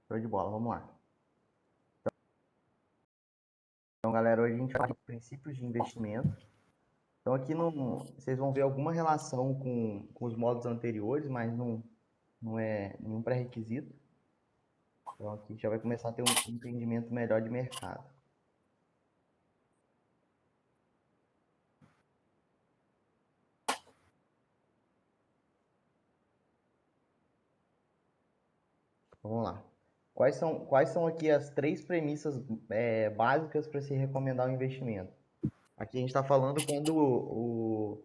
Show de bola, vamos lá. Então, galera, hoje a gente vai falar de princípios de investimento. Então, aqui vocês vão ver alguma relação com os módulos anteriores, mas não é nenhum pré-requisito. Então, aqui já vai começar a ter um entendimento melhor de mercado. Vamos lá. Quais são aqui as três premissas básicas para se recomendar um investimento? Aqui a gente está falando quando o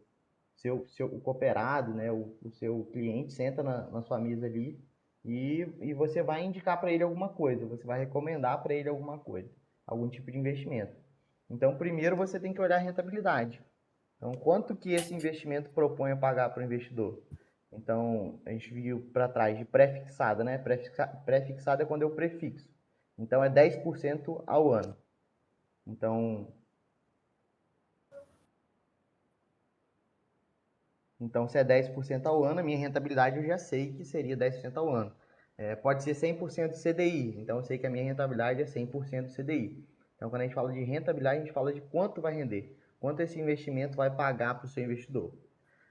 o cooperado, né, o seu cliente senta na sua mesa ali e você vai indicar para ele alguma coisa, você vai recomendar para ele alguma coisa, algum tipo de investimento. Então, primeiro você tem que olhar a rentabilidade. Então, quanto que esse investimento propõe a pagar para o investidor? Então, a gente viu para trás de pré-fixada, né? Pré-fixada é quando eu prefixo. Então, é 10% ao ano. Então, se é 10% ao ano, a minha rentabilidade eu já sei que seria 10% ao ano. Pode ser 100% CDI, então eu sei que a minha rentabilidade é 100% CDI. Então, quando a gente fala de rentabilidade, a gente fala de quanto vai render, quanto esse investimento vai pagar para o seu investidor.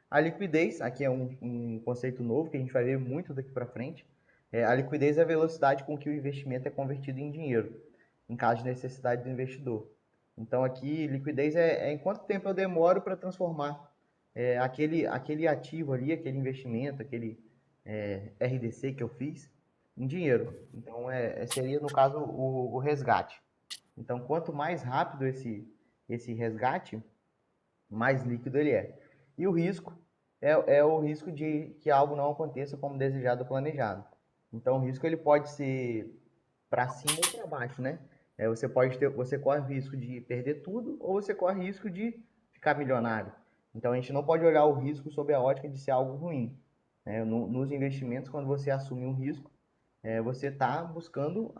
A liquidez, aqui é um conceito novo que a gente vai ver muito daqui para frente. A liquidez é a velocidade com que o investimento é convertido em dinheiro, em caso de necessidade do investidor. Então, aqui, liquidez é em quanto tempo eu demoro para transformar aquele ativo ali, aquele investimento, aquele RDC que eu fiz, em dinheiro. Então, seria, no caso, o resgate. Então, quanto mais rápido esse resgate, mais líquido ele é. E o risco é o risco de que algo não aconteça como desejado ou planejado. Então, o risco ele pode ser para cima ou para baixo, né? Você corre o risco de perder tudo ou você corre o risco de ficar milionário. Então, a gente não pode olhar o risco sob a ótica de ser algo ruim. Né? Nos investimentos, quando você assume um risco, você está buscando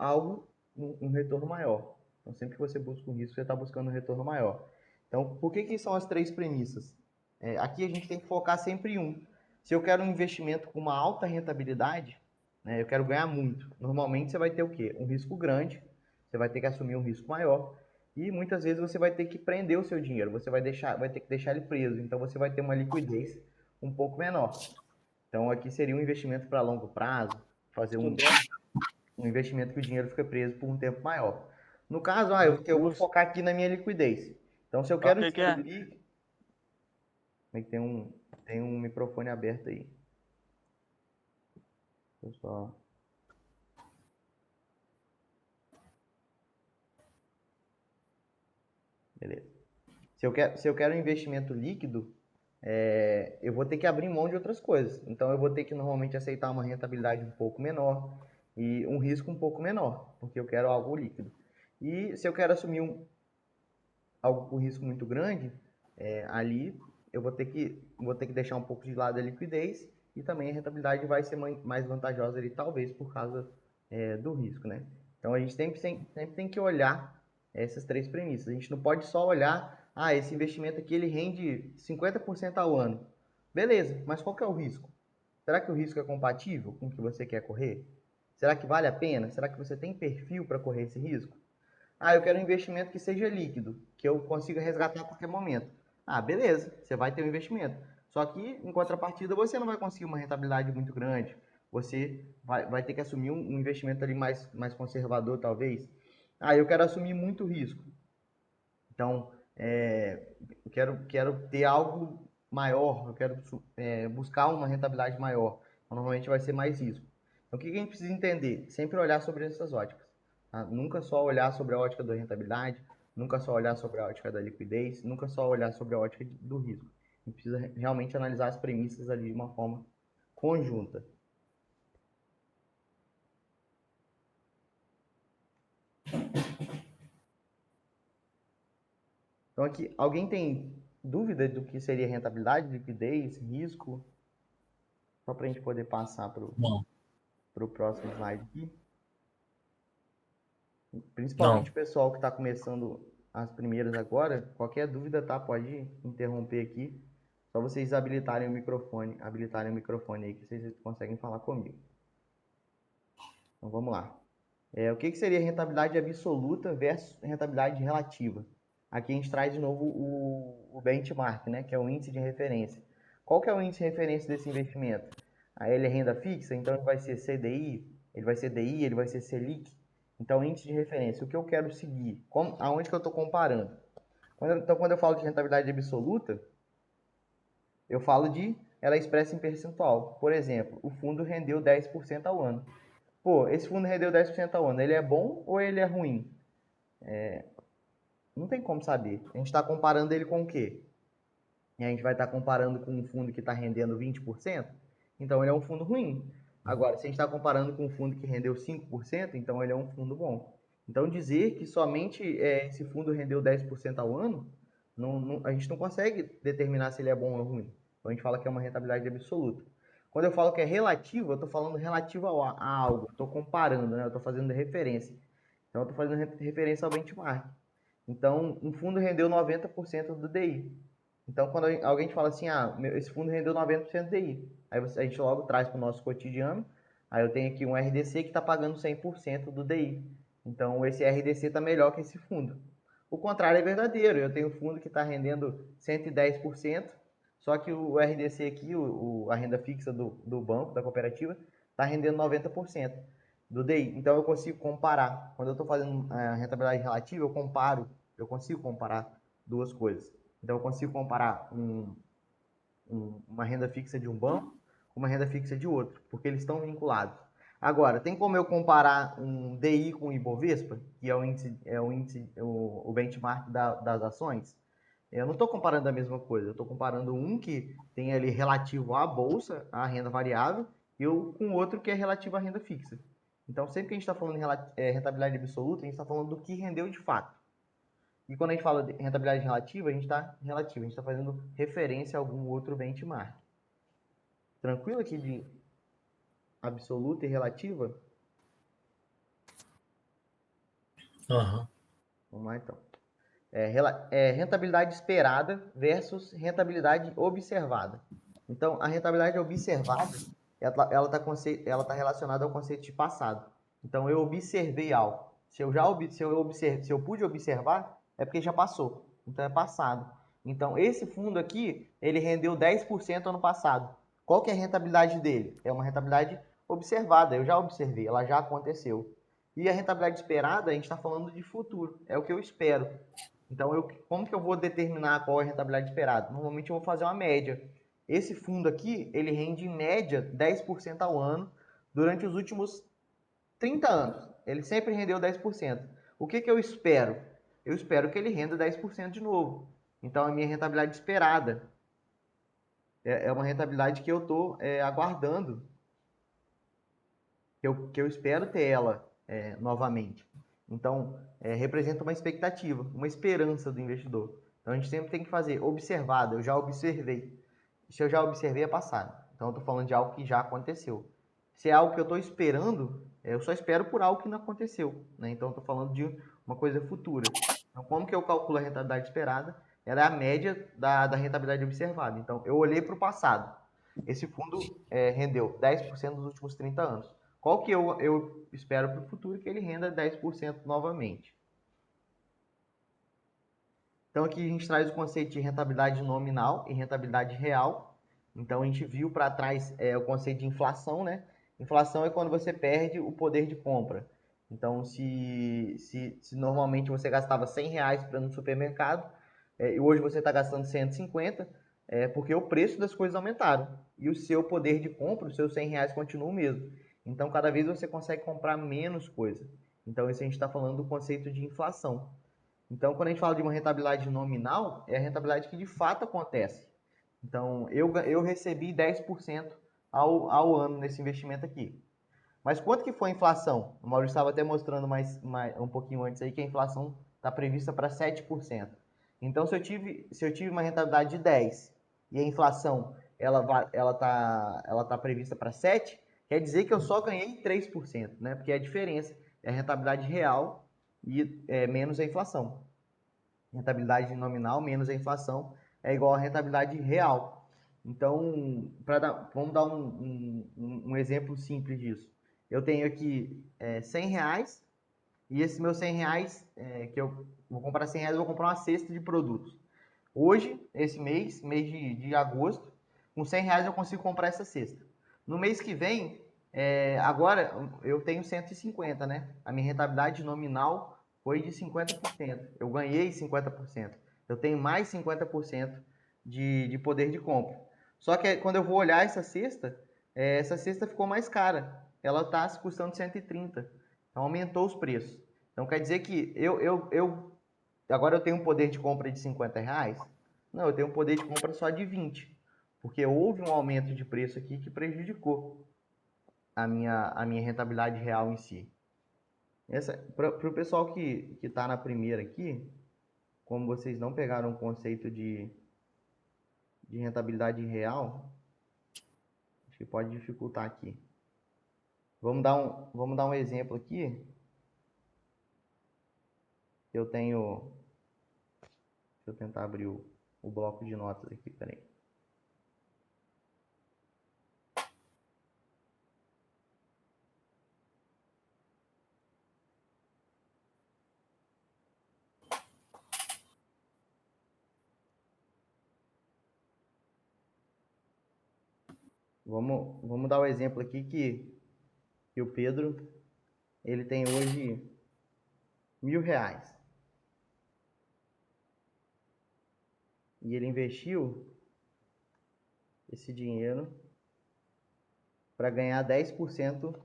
um retorno maior. Então, sempre que você busca um risco, você está buscando um retorno maior. Então, por que são as três premissas? Aqui a gente tem que focar sempre em um. Se eu quero um investimento com uma alta rentabilidade, né, eu quero ganhar muito. Normalmente você vai ter o quê? Um risco grande, você vai ter que assumir um risco maior e muitas vezes você vai ter que prender o seu dinheiro, você vai ter que deixar ele preso. Então você vai ter uma liquidez um pouco menor. Então aqui seria um investimento para longo prazo, fazer um investimento que o dinheiro fica preso por um tempo maior. No caso, eu vou focar aqui na minha liquidez. Então, se eu quero dinheiro líquido, tem um microfone aberto aí. Pessoal. Beleza. Se eu quero um investimento líquido, eu vou ter que abrir mão de outras coisas. Então, eu vou ter que normalmente aceitar uma rentabilidade um pouco menor e um risco um pouco menor, porque eu quero algo líquido. E se eu quero assumir algo com risco muito grande, ali eu vou ter que deixar um pouco de lado a liquidez e também a rentabilidade vai ser mais vantajosa ali, talvez por causa do risco, né? Então a gente sempre tem que olhar essas três premissas. A gente não pode só olhar, esse investimento aqui ele rende 50% ao ano. Beleza, mas qual que é o risco? Será que o risco é compatível com o que você quer correr? Será que vale a pena? Será que você tem perfil para correr esse risco? Eu quero um investimento que seja líquido, que eu consiga resgatar a qualquer momento. Beleza, você vai ter um investimento. Só que, em contrapartida, você não vai conseguir uma rentabilidade muito grande. Você vai ter que assumir um investimento ali mais conservador, talvez. Eu quero assumir muito risco. Então, eu quero ter algo maior, eu quero buscar uma rentabilidade maior. Então, normalmente vai ser mais risco. Então, o que a gente precisa entender? Sempre olhar sobre essas óticas. Tá? Nunca só olhar sobre a ótica da rentabilidade, nunca só olhar sobre a ótica da liquidez, nunca só olhar sobre a ótica do risco. A gente precisa realmente analisar as premissas ali de uma forma conjunta. Então aqui, alguém tem dúvida do que seria rentabilidade, liquidez, risco? Só para a gente poder passar para o próximo slide aqui. Principalmente o pessoal que está começando as primeiras agora, qualquer dúvida, tá? Pode interromper aqui, Só vocês habilitarem o microfone aí que vocês conseguem falar comigo. Então vamos lá. O que seria rentabilidade absoluta versus rentabilidade relativa? Aqui a gente traz de novo o benchmark, né, que é o índice de referência. Qual que é o índice de referência desse investimento? Ele é renda fixa, então ele vai ser CDI, ele vai ser DI, ele vai ser Selic. Então, índice de referência, o que eu quero seguir? Aonde que eu estou comparando? Então, quando eu falo de rentabilidade absoluta, eu falo ela é expressa em percentual. Por exemplo, o fundo rendeu 10% ao ano. Pô, esse fundo rendeu 10% ao ano, ele é bom ou ele é ruim? Não tem como saber. A gente está comparando ele com o quê? E a gente vai estar comparando com um fundo que está rendendo 20%, então ele é um fundo ruim. Agora, se a gente está comparando com um fundo que rendeu 5%, então ele é um fundo bom. Então, dizer que somente esse fundo rendeu 10% ao ano, a gente não consegue determinar se ele é bom ou ruim. Então, a gente fala que é uma rentabilidade absoluta. Quando eu falo que é relativo, eu estou falando relativo a algo, estou comparando, né? Eu estou fazendo referência. Então, eu estou fazendo referência ao benchmark. Então, um fundo rendeu 90% do DI. Então, quando alguém te fala assim, esse fundo rendeu 90% DI, aí a gente logo traz para o nosso cotidiano, aí eu tenho aqui um RDC que está pagando 100% do DI. Então, esse RDC está melhor que esse fundo. O contrário é verdadeiro, eu tenho um fundo que está rendendo 110%, só que o RDC aqui, a renda fixa do banco, da cooperativa, está rendendo 90% do DI. Então, eu consigo comparar. Quando eu estou fazendo a rentabilidade relativa, eu consigo comparar duas coisas. Então, eu consigo comparar uma renda fixa de um banco com uma renda fixa de outro, porque eles estão vinculados. Agora, tem como eu comparar um DI com o Ibovespa, que é o benchmark das ações? Eu não estou comparando a mesma coisa, eu estou comparando um que tem ali relativo à bolsa, à renda variável, e com outro que é relativo à renda fixa. Então, sempre que a gente está falando em rentabilidade absoluta, a gente está falando do que rendeu de fato. E quando a gente fala de rentabilidade relativa, a gente está fazendo referência a algum outro benchmark. Tranquilo aqui de absoluta e relativa? Aham. Vamos lá então. Rentabilidade esperada versus rentabilidade observada. Então, a rentabilidade observada, ela tá relacionada ao conceito de passado. Então, eu observei algo. Se eu pude observar, é porque já passou. Então, é passado. Então, esse fundo aqui, ele rendeu 10% ano passado. Qual que é a rentabilidade dele? É uma rentabilidade observada. Eu já observei, ela já aconteceu. E a rentabilidade esperada, a gente está falando de futuro. É o que eu espero. Então, como que eu vou determinar qual é a rentabilidade esperada? Normalmente eu vou fazer uma média. Esse fundo aqui, ele rende em média 10% ao ano durante os últimos 30 anos. Ele sempre rendeu 10%. O que eu espero? Eu espero que ele renda 10% de novo. Então, a minha rentabilidade esperada é uma rentabilidade que eu estou aguardando, que eu espero ter ela novamente. Então, representa uma expectativa, uma esperança do investidor. Então, a gente sempre tem que fazer observado, eu já observei. Se eu já observei, é passado. Então, eu estou falando de algo que já aconteceu. Se é algo que eu estou esperando, eu só espero por algo que não aconteceu. Né? Então, eu estou falando de uma coisa futura. Então, como que eu calculo a rentabilidade esperada? Ela é a média da rentabilidade observada. Então, eu olhei para o passado. Esse fundo rendeu 10% nos últimos 30 anos. Qual que eu espero para o futuro? Que ele renda 10% novamente. Então, aqui a gente traz o conceito de rentabilidade nominal e rentabilidade real. Então, a gente viu para trás o conceito de inflação, né? Inflação é quando você perde o poder de compra. Então, se normalmente você gastava R$ 100 para ir no supermercado, e hoje você está gastando 150, porque o preço das coisas aumentaram. E o seu poder de compra, os seus R$ 100 continua o mesmo. Então, cada vez você consegue comprar menos coisa. Então, isso a gente está falando do conceito de inflação. Então, quando a gente fala de uma rentabilidade nominal, é a rentabilidade que de fato acontece. Então, eu recebi 10% ao ano nesse investimento aqui. Mas quanto que foi a inflação? O Maurício estava até mostrando um pouquinho antes aí que a inflação está prevista para 7%. Então, se eu tive uma rentabilidade de 10 e a inflação ela tá prevista para 7, quer dizer que eu só ganhei 3%, né? Porque a diferença é a rentabilidade real e menos a inflação. Rentabilidade nominal menos a inflação é igual a rentabilidade real. Então, vamos dar um exemplo simples disso. Eu tenho aqui R$ 100 e esses meus R$ 100, que eu vou comprar R$ 100, eu vou comprar uma cesta de produtos. Hoje, esse mês de agosto, com R$ 100 eu consigo comprar essa cesta. No mês que vem, agora eu tenho 150, né? A minha rentabilidade nominal foi de 50%. Eu ganhei 50%. Eu tenho mais 50% de poder de compra. Só que quando eu vou olhar essa cesta ficou mais cara. Ela está custando 130. Então aumentou os preços. Então quer dizer que agora eu tenho um poder de compra de R$ 50? Não, eu tenho um poder de compra só de 20. Porque houve um aumento de preço aqui que prejudicou a minha rentabilidade real em si. Para o pessoal que está na primeira aqui, como vocês não pegaram o conceito de rentabilidade real, acho que pode dificultar aqui. Vamos dar um exemplo aqui. Eu tenho. Deixa eu tentar abrir o bloco de notas aqui, peraí. Vamos dar o exemplo aqui que o Pedro ele tem hoje R$ 1.000 e ele investiu esse dinheiro para ganhar 10%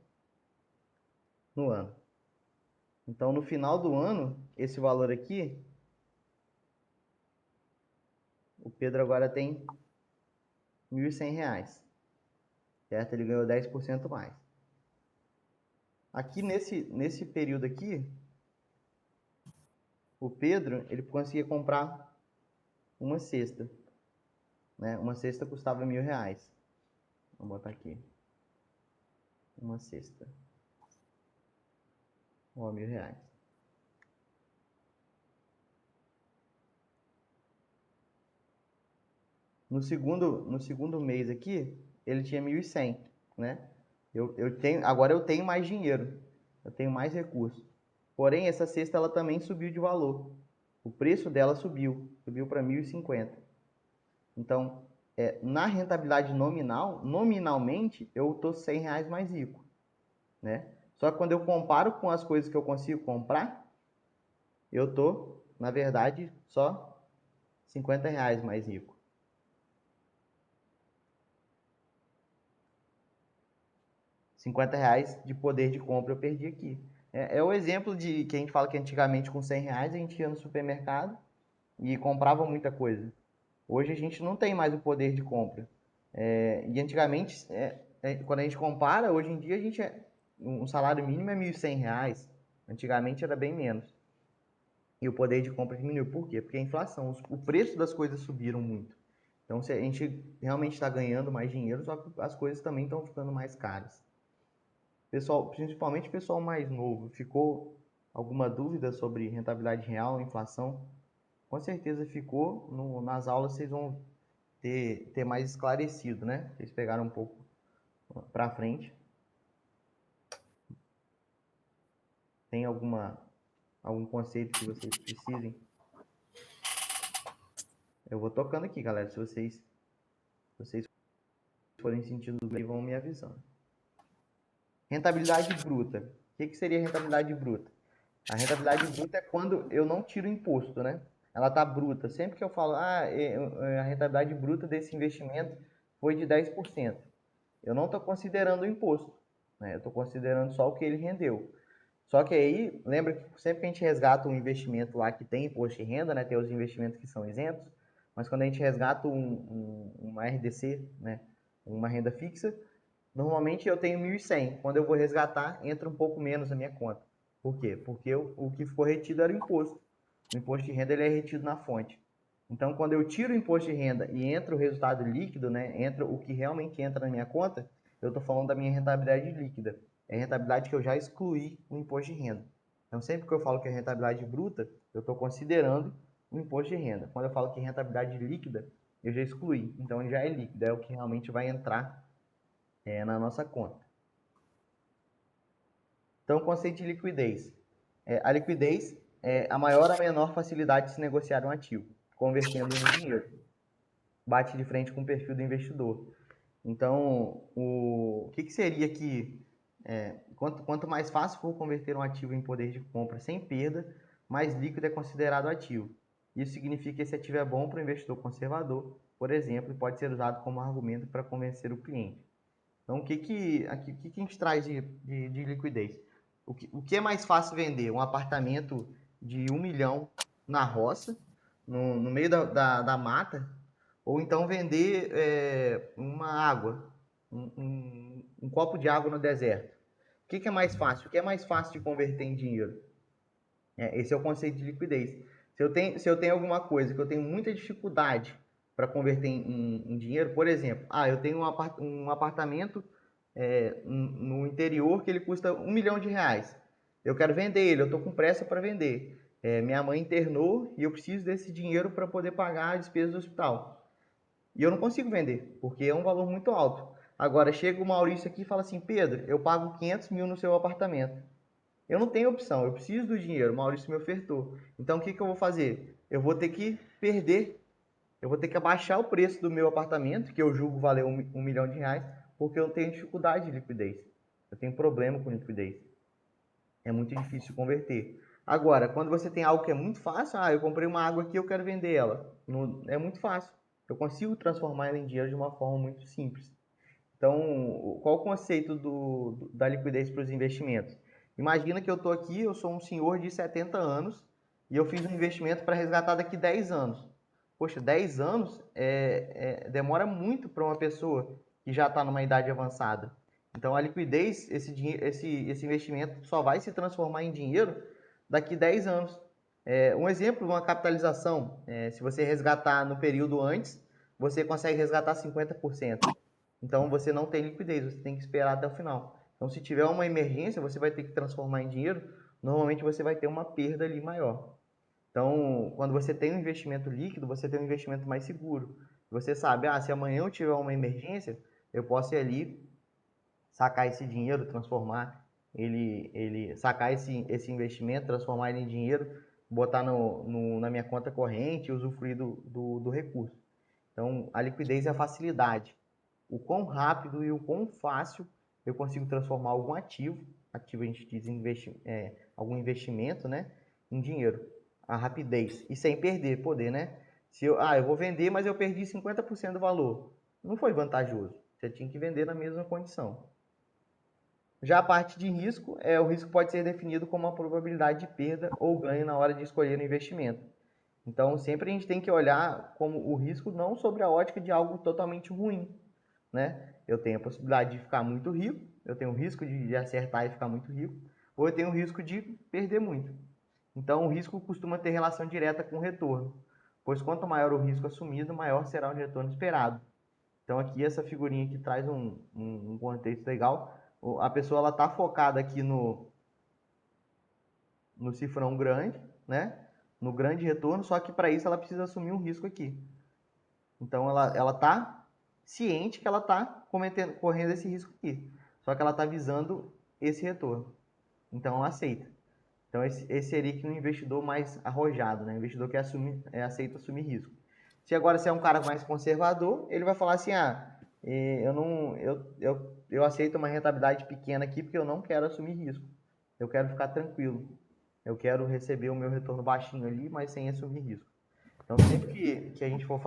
no ano. Então, no final do ano, esse valor aqui, o Pedro agora tem R$ 1.100, certo? Ele ganhou 10% mais. Aqui nesse período aqui, o Pedro ele conseguia comprar uma cesta, né? Uma cesta custava R$ 1.000. Vamos botar aqui, uma cesta, ó, R$ 1.000. No segundo mês aqui, ele tinha 1.100, né? Agora eu tenho mais dinheiro, eu tenho mais recursos. Porém, essa cesta ela também subiu de valor. O preço dela subiu para 1.050. Então, na rentabilidade nominalmente, eu estou R$ 100 mais rico, né? Só que quando eu comparo com as coisas que eu consigo comprar, eu estou, na verdade, só R$ 50 mais rico. R$ 50 de poder de compra eu perdi aqui. É o exemplo de que a gente fala que antigamente com R$ 100 a gente ia no supermercado e comprava muita coisa. Hoje a gente não tem mais o poder de compra. E antigamente, quando a gente compara, hoje em dia um salário mínimo é R$ 1.100. Antigamente era bem menos. E o poder de compra diminuiu. Por quê? Porque a inflação, o preço das coisas subiram muito. Então a gente realmente está ganhando mais dinheiro, só que as coisas também estão ficando mais caras. Pessoal, principalmente pessoal mais novo, ficou alguma dúvida sobre rentabilidade real, inflação? Com certeza ficou. Nas aulas vocês vão ter mais esclarecido, né? Vocês pegaram um pouco para frente. Tem algum conceito que vocês precisem? Eu vou tocando aqui, galera. Se vocês forem sentindo bem, vão me avisando. Rentabilidade bruta. O que seria rentabilidade bruta? A rentabilidade bruta é quando eu não tiro imposto, né? Ela tá bruta. Sempre que eu falo, a rentabilidade bruta desse investimento foi de 10%. Eu não estou considerando o imposto, né? Eu estou considerando só o que ele rendeu. Só que aí, lembra que sempre que a gente resgata um investimento lá que tem imposto de renda, né? Tem os investimentos que são isentos, mas quando a gente resgata uma RDC, né? Uma renda fixa, normalmente eu tenho 1.100. Quando eu vou resgatar, entra um pouco menos na minha conta. Por quê? Porque o que ficou retido era o imposto. O imposto de renda ele é retido na fonte. Então, quando eu tiro o imposto de renda e entra o resultado líquido, né, entra o que realmente entra na minha conta, eu estou falando da minha rentabilidade líquida. É a rentabilidade que eu já excluí o imposto de renda. Então, sempre que eu falo que é rentabilidade bruta, eu estou considerando o imposto de renda. Quando eu falo que é rentabilidade líquida, eu já excluí. Então ele já é líquido, é o que realmente vai entrar na nossa conta. Então, o conceito de liquidez. A liquidez é a maior ou menor facilidade de se negociar um ativo, convertendo em dinheiro. Bate de frente com o perfil do investidor. Então, o que seria que, quanto mais fácil for converter um ativo em poder de compra sem perda, mais líquido é considerado ativo. Isso significa que esse ativo é bom para o investidor conservador, por exemplo, e pode ser usado como argumento para convencer o cliente. Então, o que a gente traz de liquidez? O que é mais fácil vender? Um apartamento de 1 milhão na roça, no meio da mata, ou então vender uma água, um copo de água no deserto. O que é mais fácil? O que é mais fácil de converter em dinheiro? Esse é o conceito de liquidez. Se eu tenho alguma coisa que eu tenho muita dificuldade para converter em dinheiro, por exemplo, eu tenho um apartamento no interior que ele custa R$ 1 milhão. Eu quero vender ele, eu estou com pressa para vender. Minha mãe internou e eu preciso desse dinheiro para poder pagar a despesa do hospital. E eu não consigo vender, porque é um valor muito alto. Agora, chega o Maurício aqui e fala assim, Pedro, eu pago 500 mil no seu apartamento. Eu não tenho opção, eu preciso do dinheiro, o Maurício me ofertou. Então, o que eu vou fazer? Eu vou ter que perder, eu vou ter que abaixar o preço do meu apartamento, que eu julgo valer R$ 1 milhão, porque eu tenho dificuldade de liquidez. Eu tenho problema com liquidez. É muito difícil converter. Agora, quando você tem algo que é muito fácil, eu comprei uma água aqui, eu quero vender ela. É muito fácil. Eu consigo transformar ela em dinheiro de uma forma muito simples. Então, qual o conceito da liquidez para os investimentos? Imagina que eu estou aqui, eu sou um senhor de 70 anos e eu fiz um investimento para resgatar daqui 10 anos. Poxa, 10 anos demora muito para uma pessoa que já está numa idade avançada. Então, a liquidez, esse investimento só vai se transformar em dinheiro daqui 10 anos. Um exemplo, uma capitalização, se você resgatar no período antes, você consegue resgatar 50%. Então você não tem liquidez, você tem que esperar até o final. Então se tiver uma emergência, você vai ter que transformar em dinheiro, normalmente você vai ter uma perda ali maior. Então, quando você tem um investimento líquido, você tem um investimento mais seguro. Você sabe, se amanhã eu tiver uma emergência, eu posso ir ali, sacar esse dinheiro, transformar sacar esse investimento, transformar ele em dinheiro, botar na minha conta corrente e usufruir do recurso. Então, a liquidez é a facilidade. O quão rápido e o quão fácil eu consigo transformar algum ativo a gente diz algum investimento, né, em dinheiro. A rapidez. E sem perder poder, né? Se eu vou vender, mas eu perdi 50% do valor. Não foi vantajoso. Você tinha que vender na mesma condição. Já a parte de risco, o risco pode ser definido como a probabilidade de perda ou ganho na hora de escolher o investimento. Então, sempre a gente tem que olhar como o risco não sobre a ótica de algo totalmente ruim, né? Eu tenho a possibilidade de ficar muito rico, eu tenho o risco de acertar e ficar muito rico, ou eu tenho o risco de perder muito. Então, o risco costuma ter relação direta com o retorno, pois quanto maior o risco assumido, maior será o retorno esperado. Então, aqui essa figurinha aqui traz um contexto legal. A pessoa está focada aqui no cifrão grande, né? No grande retorno, só que para isso ela precisa assumir um risco aqui. Então ela está ciente que ela está correndo esse risco aqui. Só que ela está visando esse retorno. Então ela aceita. Então esse seria aqui um investidor mais arrojado, né? Um investidor que aceita assumir risco. Se é um cara mais conservador, ele vai falar assim, eu aceito uma rentabilidade pequena aqui porque eu não quero assumir risco. Eu quero ficar tranquilo. Eu quero receber o meu retorno baixinho ali, mas sem assumir risco. Então, sempre que a gente for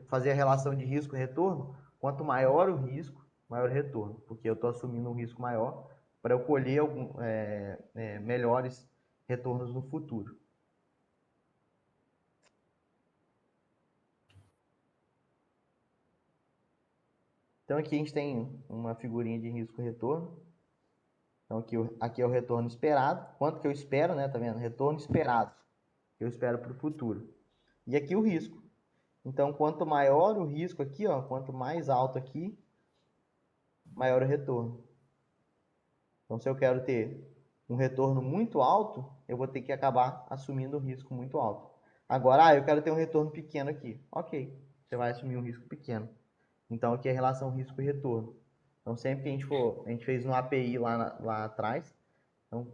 fazer a relação de risco e retorno, quanto maior o risco, maior o retorno, porque eu estou assumindo um risco maior para eu colher melhores retornos no futuro. Então, aqui a gente tem uma figurinha de risco e retorno. Então, aqui é o retorno esperado. Quanto que eu espero, né? Tá vendo? Retorno esperado. Que eu espero para o futuro. E aqui o risco. Então, quanto maior o risco aqui, quanto mais alto aqui, maior o retorno. Então, se eu quero ter um retorno muito alto, eu vou ter que acabar assumindo um risco muito alto. Agora, eu quero ter um retorno pequeno aqui. Ok. você vai assumir um risco pequeno. Então, aqui é a relação risco e retorno. Então, sempre que a gente fez no API lá atrás, então,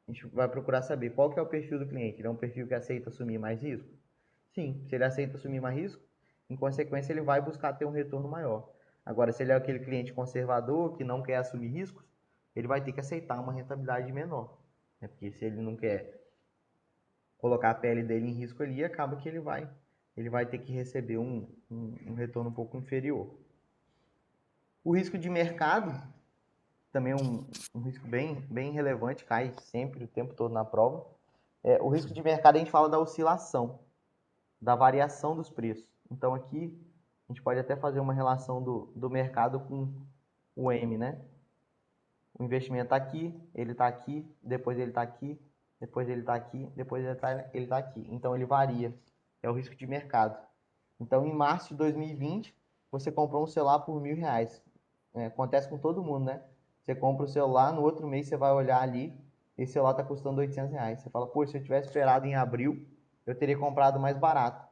a gente vai procurar saber qual que é o perfil do cliente. Ele é um perfil que aceita assumir mais risco? Sim, se ele aceita assumir mais risco, em consequência, ele vai buscar ter um retorno maior. Agora, se ele é aquele cliente conservador que não quer assumir riscos, ele vai ter que aceitar uma rentabilidade menor. Né? Porque se ele não quer colocar a pele dele em risco ali, acaba que ele vai ter que receber um retorno um pouco inferior. O risco de mercado também é um risco bem relevante, cai sempre, o tempo todo na prova. O risco de mercado a gente fala da oscilação, da variação dos preços. Então aqui a gente pode até fazer uma relação do mercado com o M, né? O investimento está aqui, ele está aqui, depois ele está aqui, depois ele está aqui, depois ele tá aqui. Então ele varia. É o risco de mercado. Então em março de 2020, você comprou um celular por R$1.000. Acontece com todo mundo, né? Você compra o celular, no outro mês você vai olhar ali, esse celular está custando R$800. Você fala, pô, se eu tivesse esperado em abril, eu teria comprado mais barato.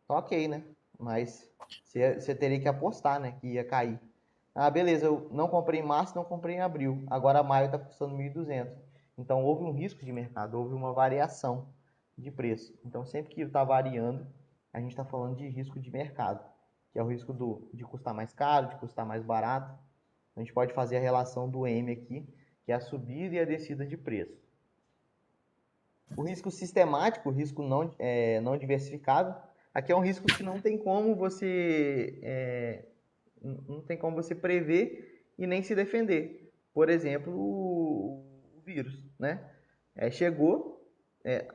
Tá ok, né? Mas você teria que apostar, né? Que ia cair. Ah, beleza, eu não comprei em março, não comprei em abril. Agora maio está custando 1.200. Então houve um risco de mercado, houve uma variação de preço. Então sempre que está variando, a gente está falando de risco de mercado, que é o risco de custar mais caro, de custar mais barato. A gente pode fazer a relação do M aqui, que é a subida e a descida de preço. O risco sistemático, o risco não diversificado, aqui é um risco que não tem como você prever e nem se defender. Por exemplo, o vírus, né? Chegou,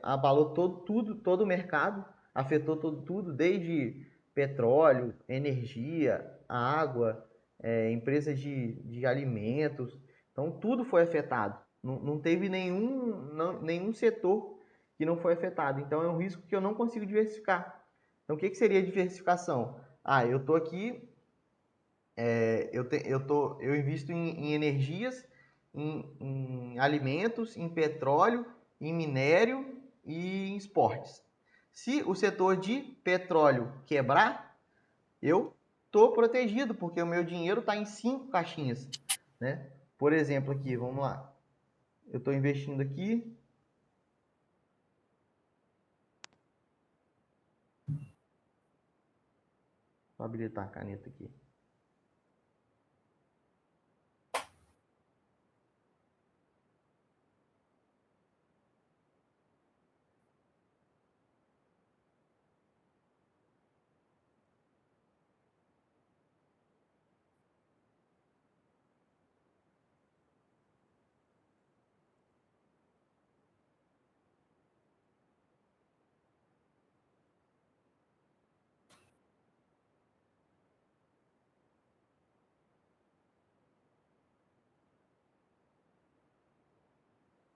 abalou todo o mercado, afetou tudo, desde petróleo, energia, água, empresas de alimentos. Então, tudo foi afetado. Não teve nenhum setor que não foi afetado. Então, é um risco que eu não consigo diversificar. Então, o que seria diversificação? Eu estou aqui, eu invisto em energias, em alimentos, em petróleo, em minério e em esportes. Se o setor de petróleo quebrar, eu estou protegido, porque o meu dinheiro está em 5 caixinhas. Né? Por exemplo, aqui, vamos lá. Eu estou investindo aqui. Vou habilitar a caneta aqui.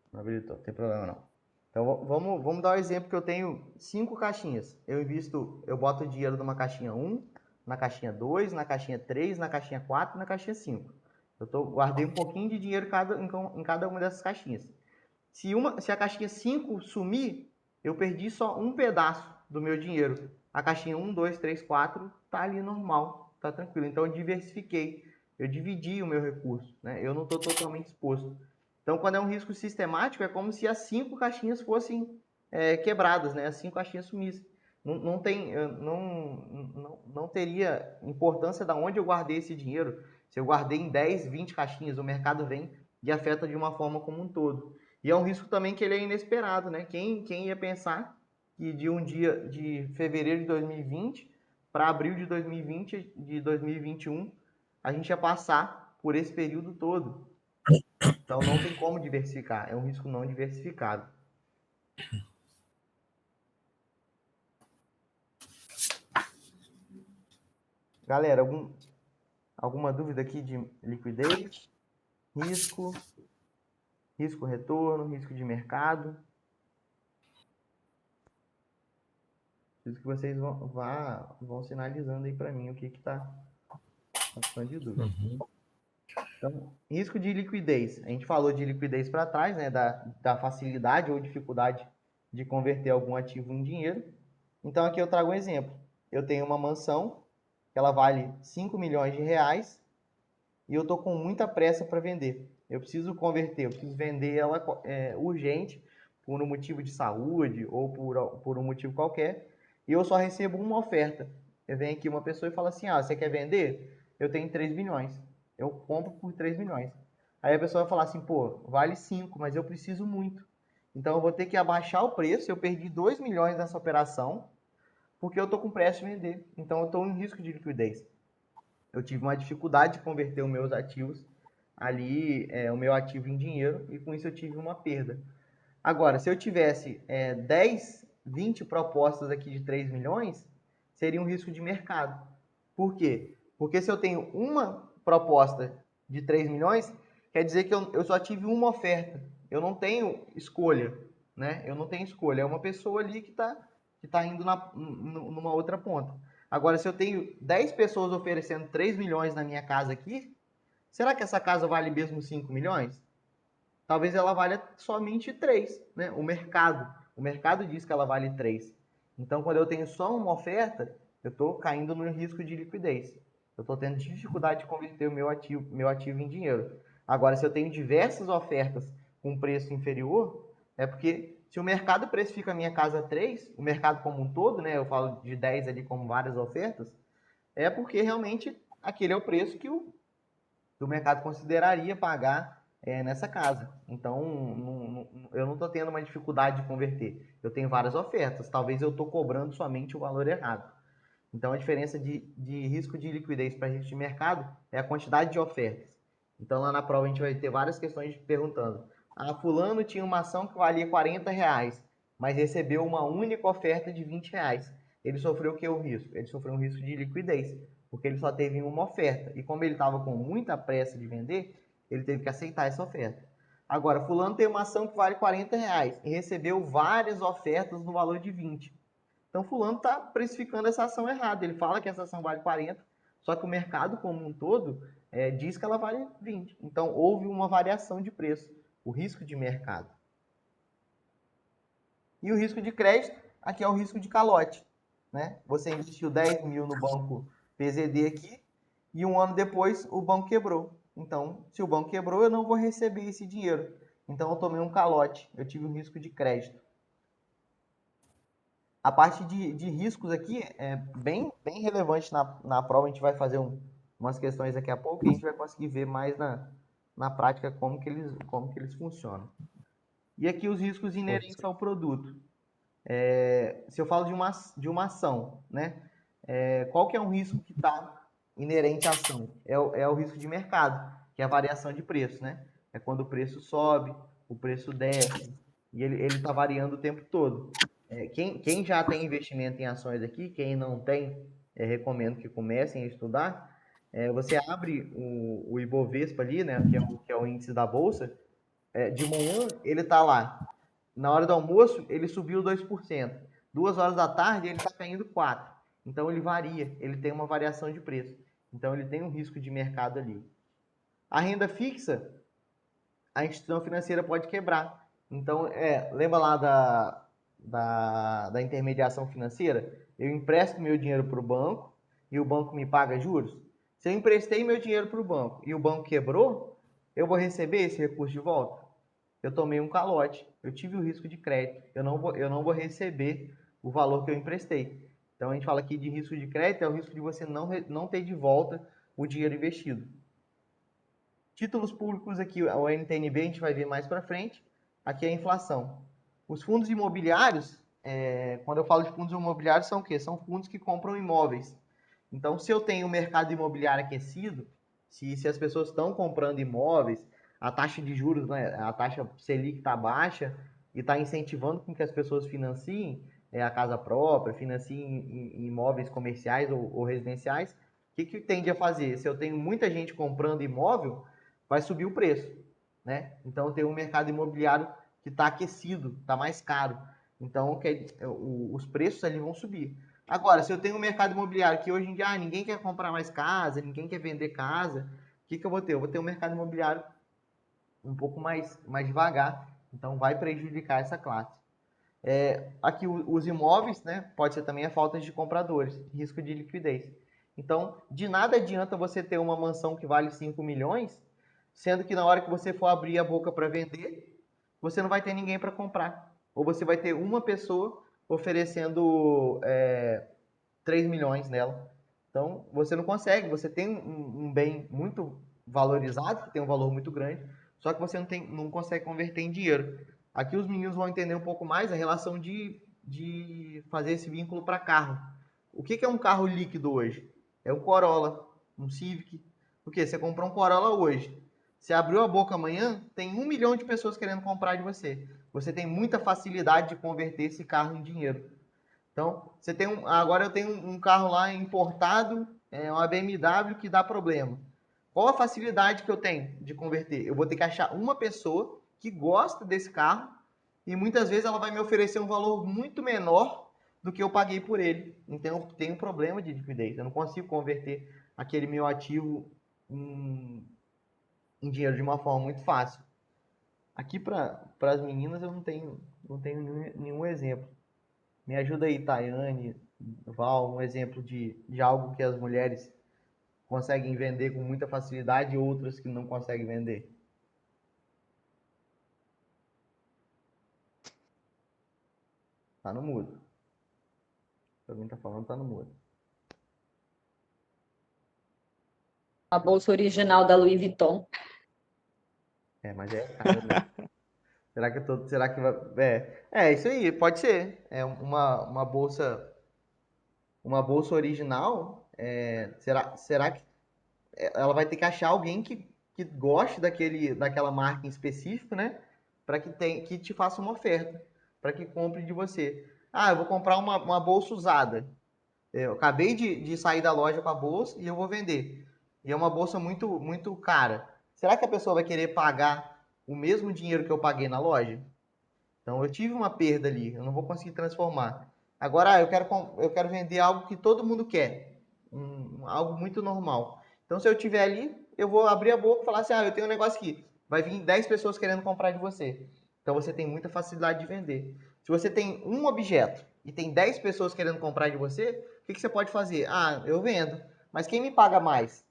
Não habilitou, não tem problema não. Então vamos dar o exemplo que eu tenho 5 caixinhas. Eu boto dinheiro numa caixinha 1, na caixinha 2, na caixinha 3, na caixinha 4 e na caixinha 5. Guardei um pouquinho de dinheiro em cada uma dessas caixinhas. Se a caixinha 5 sumir, eu perdi só um pedaço do meu dinheiro. A caixinha 1, 2, 3, 4 tá ali normal, tá tranquilo. Então eu diversifiquei, eu dividi o meu recurso, né? Eu não estou totalmente exposto. Então, quando é um risco sistemático, é como se as 5 caixinhas fossem quebradas, né? As 5 caixinhas sumissem. Não teria importância de onde eu guardei esse dinheiro. Se eu guardei em 10, 20 caixinhas, o mercado vem e afeta de uma forma como um todo. E é um risco também que ele é inesperado, né? Quem ia pensar que de um dia de fevereiro de 2020 para abril de 2020, de 2021, a gente ia passar por esse período todo. Então não tem como diversificar, é um risco não diversificado. Galera, alguma dúvida aqui de liquidez? Risco retorno, risco de mercado? Preciso que vocês vão sinalizando aí para mim o que está ficando de dúvida. Então, risco de liquidez. A gente falou de liquidez para trás, né? Da facilidade ou dificuldade de converter algum ativo em dinheiro. Então, aqui eu trago um exemplo. eu tenho uma mansão que ela vale 5 milhões de reais e eu estou com muita pressa para vender. Eu preciso converter, eu preciso vender ela urgente, por um motivo de saúde ou por um motivo qualquer, e eu só recebo uma oferta. Eu venho aqui uma pessoa e fala assim, ah, você quer vender? Eu tenho 3 milhões. Eu compro por 3 milhões. Aí a pessoa vai falar assim, pô, vale 5, mas eu preciso muito. Então eu vou ter que abaixar o preço, eu perdi 2 milhões nessa operação, porque eu estou com pressa de vender. Então eu estou em risco de liquidez. Eu tive uma dificuldade de converter os meus ativos ali, o meu ativo em dinheiro, e com isso eu tive uma perda. Agora, se eu tivesse 10, 20 propostas aqui de 3 milhões, seria um risco de mercado. Por quê? Porque se eu tenho uma proposta de 3 milhões, quer dizer que eu só tive uma oferta. Eu não tenho escolha, né? Eu não tenho escolha. É uma pessoa ali que tá indo numa outra ponta. Agora, se eu tenho 10 pessoas oferecendo 3 milhões na minha casa aqui, será que essa casa vale mesmo 5 milhões? Talvez ela valha somente 3, né? O mercado diz que ela vale 3. Então, quando eu tenho só uma oferta, eu estou caindo no risco de liquidez. Eu estou tendo dificuldade de converter o meu ativo em dinheiro. Agora, se eu tenho diversas ofertas com preço inferior, é porque se o mercado precifica a minha casa a 3, o mercado como um todo, né? Eu falo de 10 ali como várias ofertas, é porque realmente aquele é o preço que o mercado consideraria pagar nessa casa. Então, eu não estou tendo uma dificuldade de converter. Eu tenho várias ofertas. Talvez eu estou cobrando somente o valor errado. Então, a diferença de risco de liquidez para risco de mercado é a quantidade de ofertas. Então, lá na prova, a gente vai ter várias questões perguntando. Ah, fulano tinha uma ação que valia R$ 40, mas recebeu uma única oferta de R$ 20. Ele sofreu o que? O risco? Ele sofreu um risco de liquidez, porque ele só teve uma oferta. E como ele estava com muita pressa de vender, ele teve que aceitar essa oferta. Agora, fulano tem uma ação que vale R$ 40 e recebeu várias ofertas no valor de 20. Então, fulano está precificando essa ação errada. Ele fala que essa ação vale 40, só que o mercado como um todo diz que ela vale 20. Então, houve uma variação de preço, o risco de mercado. E o risco de crédito, aqui é o risco de calote. Né? Você investiu 10 mil no banco PZD aqui e um ano depois o banco quebrou. Então, se o banco quebrou, eu não vou receber esse dinheiro. Então, eu tomei um calote, eu tive um risco de crédito. A parte de riscos aqui é bem relevante na prova. A gente vai fazer umas questões daqui a pouco e a gente vai conseguir ver mais na prática como que eles funcionam. E aqui os riscos inerentes ao produto. Se eu falo de uma ação, né? Qual que é um risco que está inerente à ação? É o risco de mercado, que é a variação de preço, né? É quando o preço sobe, o preço desce, e ele está variando o tempo todo. Quem já tem investimento em ações aqui, quem não tem, recomendo que comecem a estudar. Você abre o Ibovespa ali, né? Que é o índice da Bolsa. De manhã ele está lá. Na hora do almoço, ele subiu 2%. 2 horas da tarde, ele está caindo 4%. Então, ele varia, ele tem uma variação de preço. Então, ele tem um risco de mercado ali. A renda fixa, a instituição financeira pode quebrar. Então, lembra lá da intermediação financeira? Eu empresto meu dinheiro para o banco e o banco me paga juros. Se eu emprestei meu dinheiro para o banco e o banco quebrou, eu vou receber esse recurso de volta? Eu tomei um calote, eu tive o risco de crédito, eu não vou receber o valor que eu emprestei. Então a gente fala aqui de risco de crédito, é o risco de você não ter de volta o dinheiro investido. Títulos públicos aqui, o NTNB a gente vai ver mais para frente. Aqui é a inflação. Os fundos imobiliários, quando eu falo de fundos imobiliários, são o quê? São fundos que compram imóveis. Então, se eu tenho o mercado imobiliário aquecido, se as pessoas estão comprando imóveis, a taxa de juros, né, a taxa Selic está baixa e está incentivando com que as pessoas financiem a casa própria, financiem em imóveis comerciais ou residenciais, o que tende a fazer? Se eu tenho muita gente comprando imóvel, vai subir o preço, né? Então tem um mercado imobiliário que está aquecido, está mais caro. Então os preços ali vão subir. Agora, se eu tenho um mercado imobiliário que hoje em dia ninguém quer comprar mais casa, ninguém quer vender casa, o que eu vou ter? Eu vou ter um mercado imobiliário um pouco mais devagar, então vai prejudicar essa classe. Aqui os imóveis, né, pode ser também a falta de compradores, risco de liquidez. Então, de nada adianta você ter uma mansão que vale 5 milhões, sendo que na hora que você for abrir a boca para vender, você não vai ter ninguém para comprar. Ou você vai ter uma pessoa oferecendo 3 milhões nela. Então, você não consegue. Você tem um bem muito valorizado, que tem um valor muito grande, só que você não consegue converter em dinheiro. Aqui os meninos vão entender um pouco mais a relação de fazer esse vínculo para carro. O que é um carro líquido hoje? É um Corolla, um Civic. O que? Você comprou um Corolla hoje. Você abriu a boca amanhã, tem 1 milhão de pessoas querendo comprar de você. Você tem muita facilidade de converter esse carro em dinheiro. Então, você tem agora eu tenho um carro lá importado, uma BMW que dá problema. Qual a facilidade que eu tenho de converter? Eu vou ter que achar uma pessoa que gosta desse carro e muitas vezes ela vai me oferecer um valor muito menor do que eu paguei por ele. Então, eu tenho um problema de liquidez. Eu não consigo converter aquele meu ativo em dinheiro de uma forma muito fácil. Aqui para as meninas eu não tenho nenhum exemplo. Me ajuda aí, Tayane, Val, um exemplo de algo que as mulheres conseguem vender com muita facilidade e outras que não conseguem vender. Tá no mudo. Se alguém tá falando, tá no mudo. A bolsa original da Louis Vuitton. Mas é caro, né? Será que vai. Isso aí, pode ser. É uma bolsa original. Será que ela vai ter que achar alguém que goste daquela marca em específico, né? Para que te faça uma oferta, para que compre de você. Ah, eu vou comprar uma bolsa usada. Eu acabei de sair da loja com a bolsa e eu vou vender. E é uma bolsa muito, muito cara. Será que a pessoa vai querer pagar o mesmo dinheiro que eu paguei na loja? Então eu tive uma perda ali, eu não vou conseguir transformar. Agora, eu quero vender algo que todo mundo quer, algo muito normal. Então se eu tiver ali, eu vou abrir a boca e falar assim, eu tenho um negócio aqui, vai vir 10 pessoas querendo comprar de você. Então você tem muita facilidade de vender. Se você tem um objeto e tem 10 pessoas querendo comprar de você, o que você pode fazer? Ah, eu vendo, mas quem me paga mais?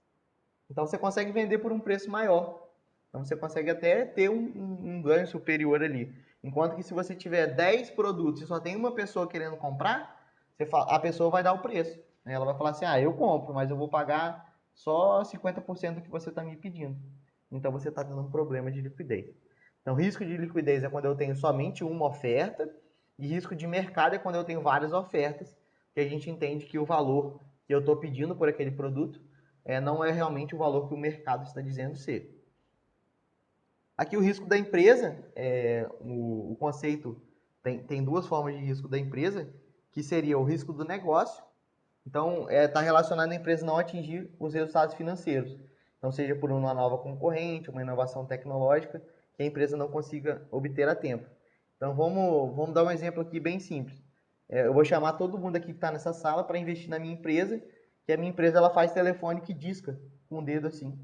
Então você consegue vender por um preço maior. Então você consegue até ter um ganho superior ali. Enquanto que se você tiver 10 produtos e só tem uma pessoa querendo comprar, a pessoa vai dar o preço. Ela vai falar assim, eu compro, mas eu vou pagar só 50% do que você está me pedindo. Então você está tendo um problema de liquidez. Então risco de liquidez é quando eu tenho somente uma oferta e risco de mercado é quando eu tenho várias ofertas, que a gente entende que o valor que eu estou pedindo por aquele produto não é realmente o valor que o mercado está dizendo ser. Aqui o risco da empresa, o conceito tem duas formas de risco da empresa, que seria o risco do negócio. Então, está relacionado à empresa não atingir os resultados financeiros. Então, seja por uma nova concorrente, uma inovação tecnológica, que a empresa não consiga obter a tempo. Então, vamos dar um exemplo aqui bem simples. Eu vou chamar todo mundo aqui que está nessa sala para investir na minha empresa, que a minha empresa ela faz telefone que disca com o dedo assim,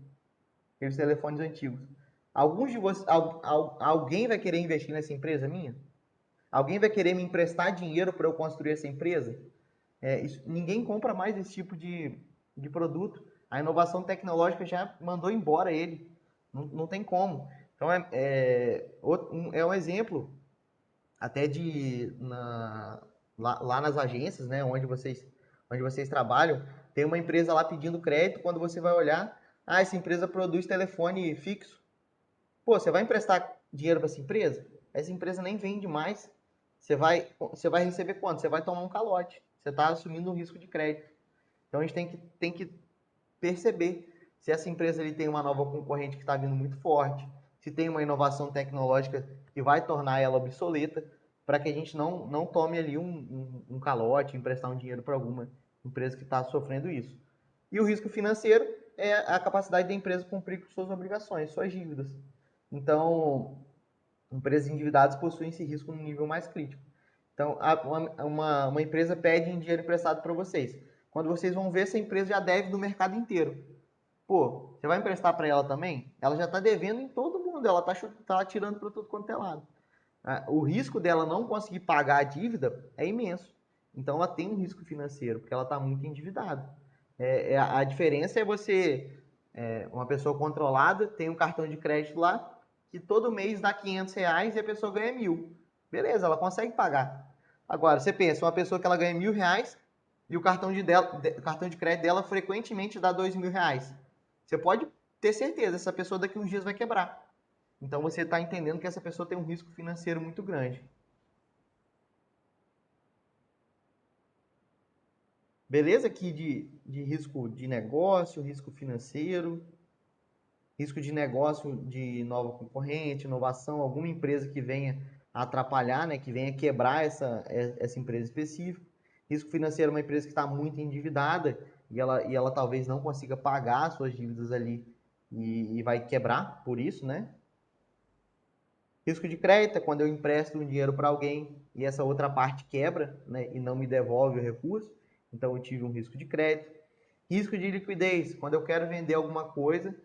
aqueles telefones antigos. Alguns de vocês, alguém vai querer investir nessa empresa minha? Alguém vai querer me emprestar dinheiro para eu construir essa empresa? Ninguém compra mais esse tipo de produto. A inovação tecnológica já mandou embora ele. Não tem como. Então, é um exemplo até lá nas agências, né, onde vocês trabalham, tem uma empresa lá pedindo crédito, quando você vai olhar, essa empresa produz telefone fixo. Pô, você vai emprestar dinheiro para essa empresa? Essa empresa nem vende mais. Você vai receber quanto? Você vai tomar um calote. Você está assumindo um risco de crédito. Então a gente tem que perceber se essa empresa ele tem uma nova concorrente que está vindo muito forte, se tem uma inovação tecnológica que vai tornar ela obsoleta, para que a gente não tome ali um calote, emprestar um dinheiro para alguma empresa que está sofrendo isso. E o risco financeiro é a capacidade da empresa cumprir com suas obrigações, suas dívidas. Então, empresas endividadas possuem esse risco no nível mais crítico. Então, uma empresa pede dinheiro emprestado para vocês. Quando vocês vão ver, essa empresa já deve no mercado inteiro. Pô, você vai emprestar para ela também? Ela já está devendo em todo mundo, ela está tirando para tudo quanto é lado. o risco dela não conseguir pagar a dívida é imenso. Então, ela tem um risco financeiro, porque ela está muito endividada. A diferença é você, uma pessoa controlada, tem um cartão de crédito lá, que todo mês dá R$ 500 e a pessoa ganha 1.000. Beleza, ela consegue pagar. Agora, você pensa, uma pessoa que ela ganha R$ 1.000 e o cartão de crédito dela frequentemente dá R$ 2.000. Você pode ter certeza, essa pessoa daqui uns dias vai quebrar. Então você está entendendo que essa pessoa tem um risco financeiro muito grande. Beleza? Aqui de risco de negócio, risco financeiro, risco de negócio de nova concorrente, inovação, alguma empresa que venha a atrapalhar, né, que venha quebrar essa empresa específica. Risco financeiro é uma empresa que está muito endividada e ela talvez não consiga pagar as suas dívidas ali e vai quebrar por isso, né? Risco de crédito é quando eu empresto um dinheiro para alguém e essa outra parte quebra, né, e não me devolve o recurso. Então eu tive um risco de crédito. Risco de liquidez, quando eu quero vender alguma coisa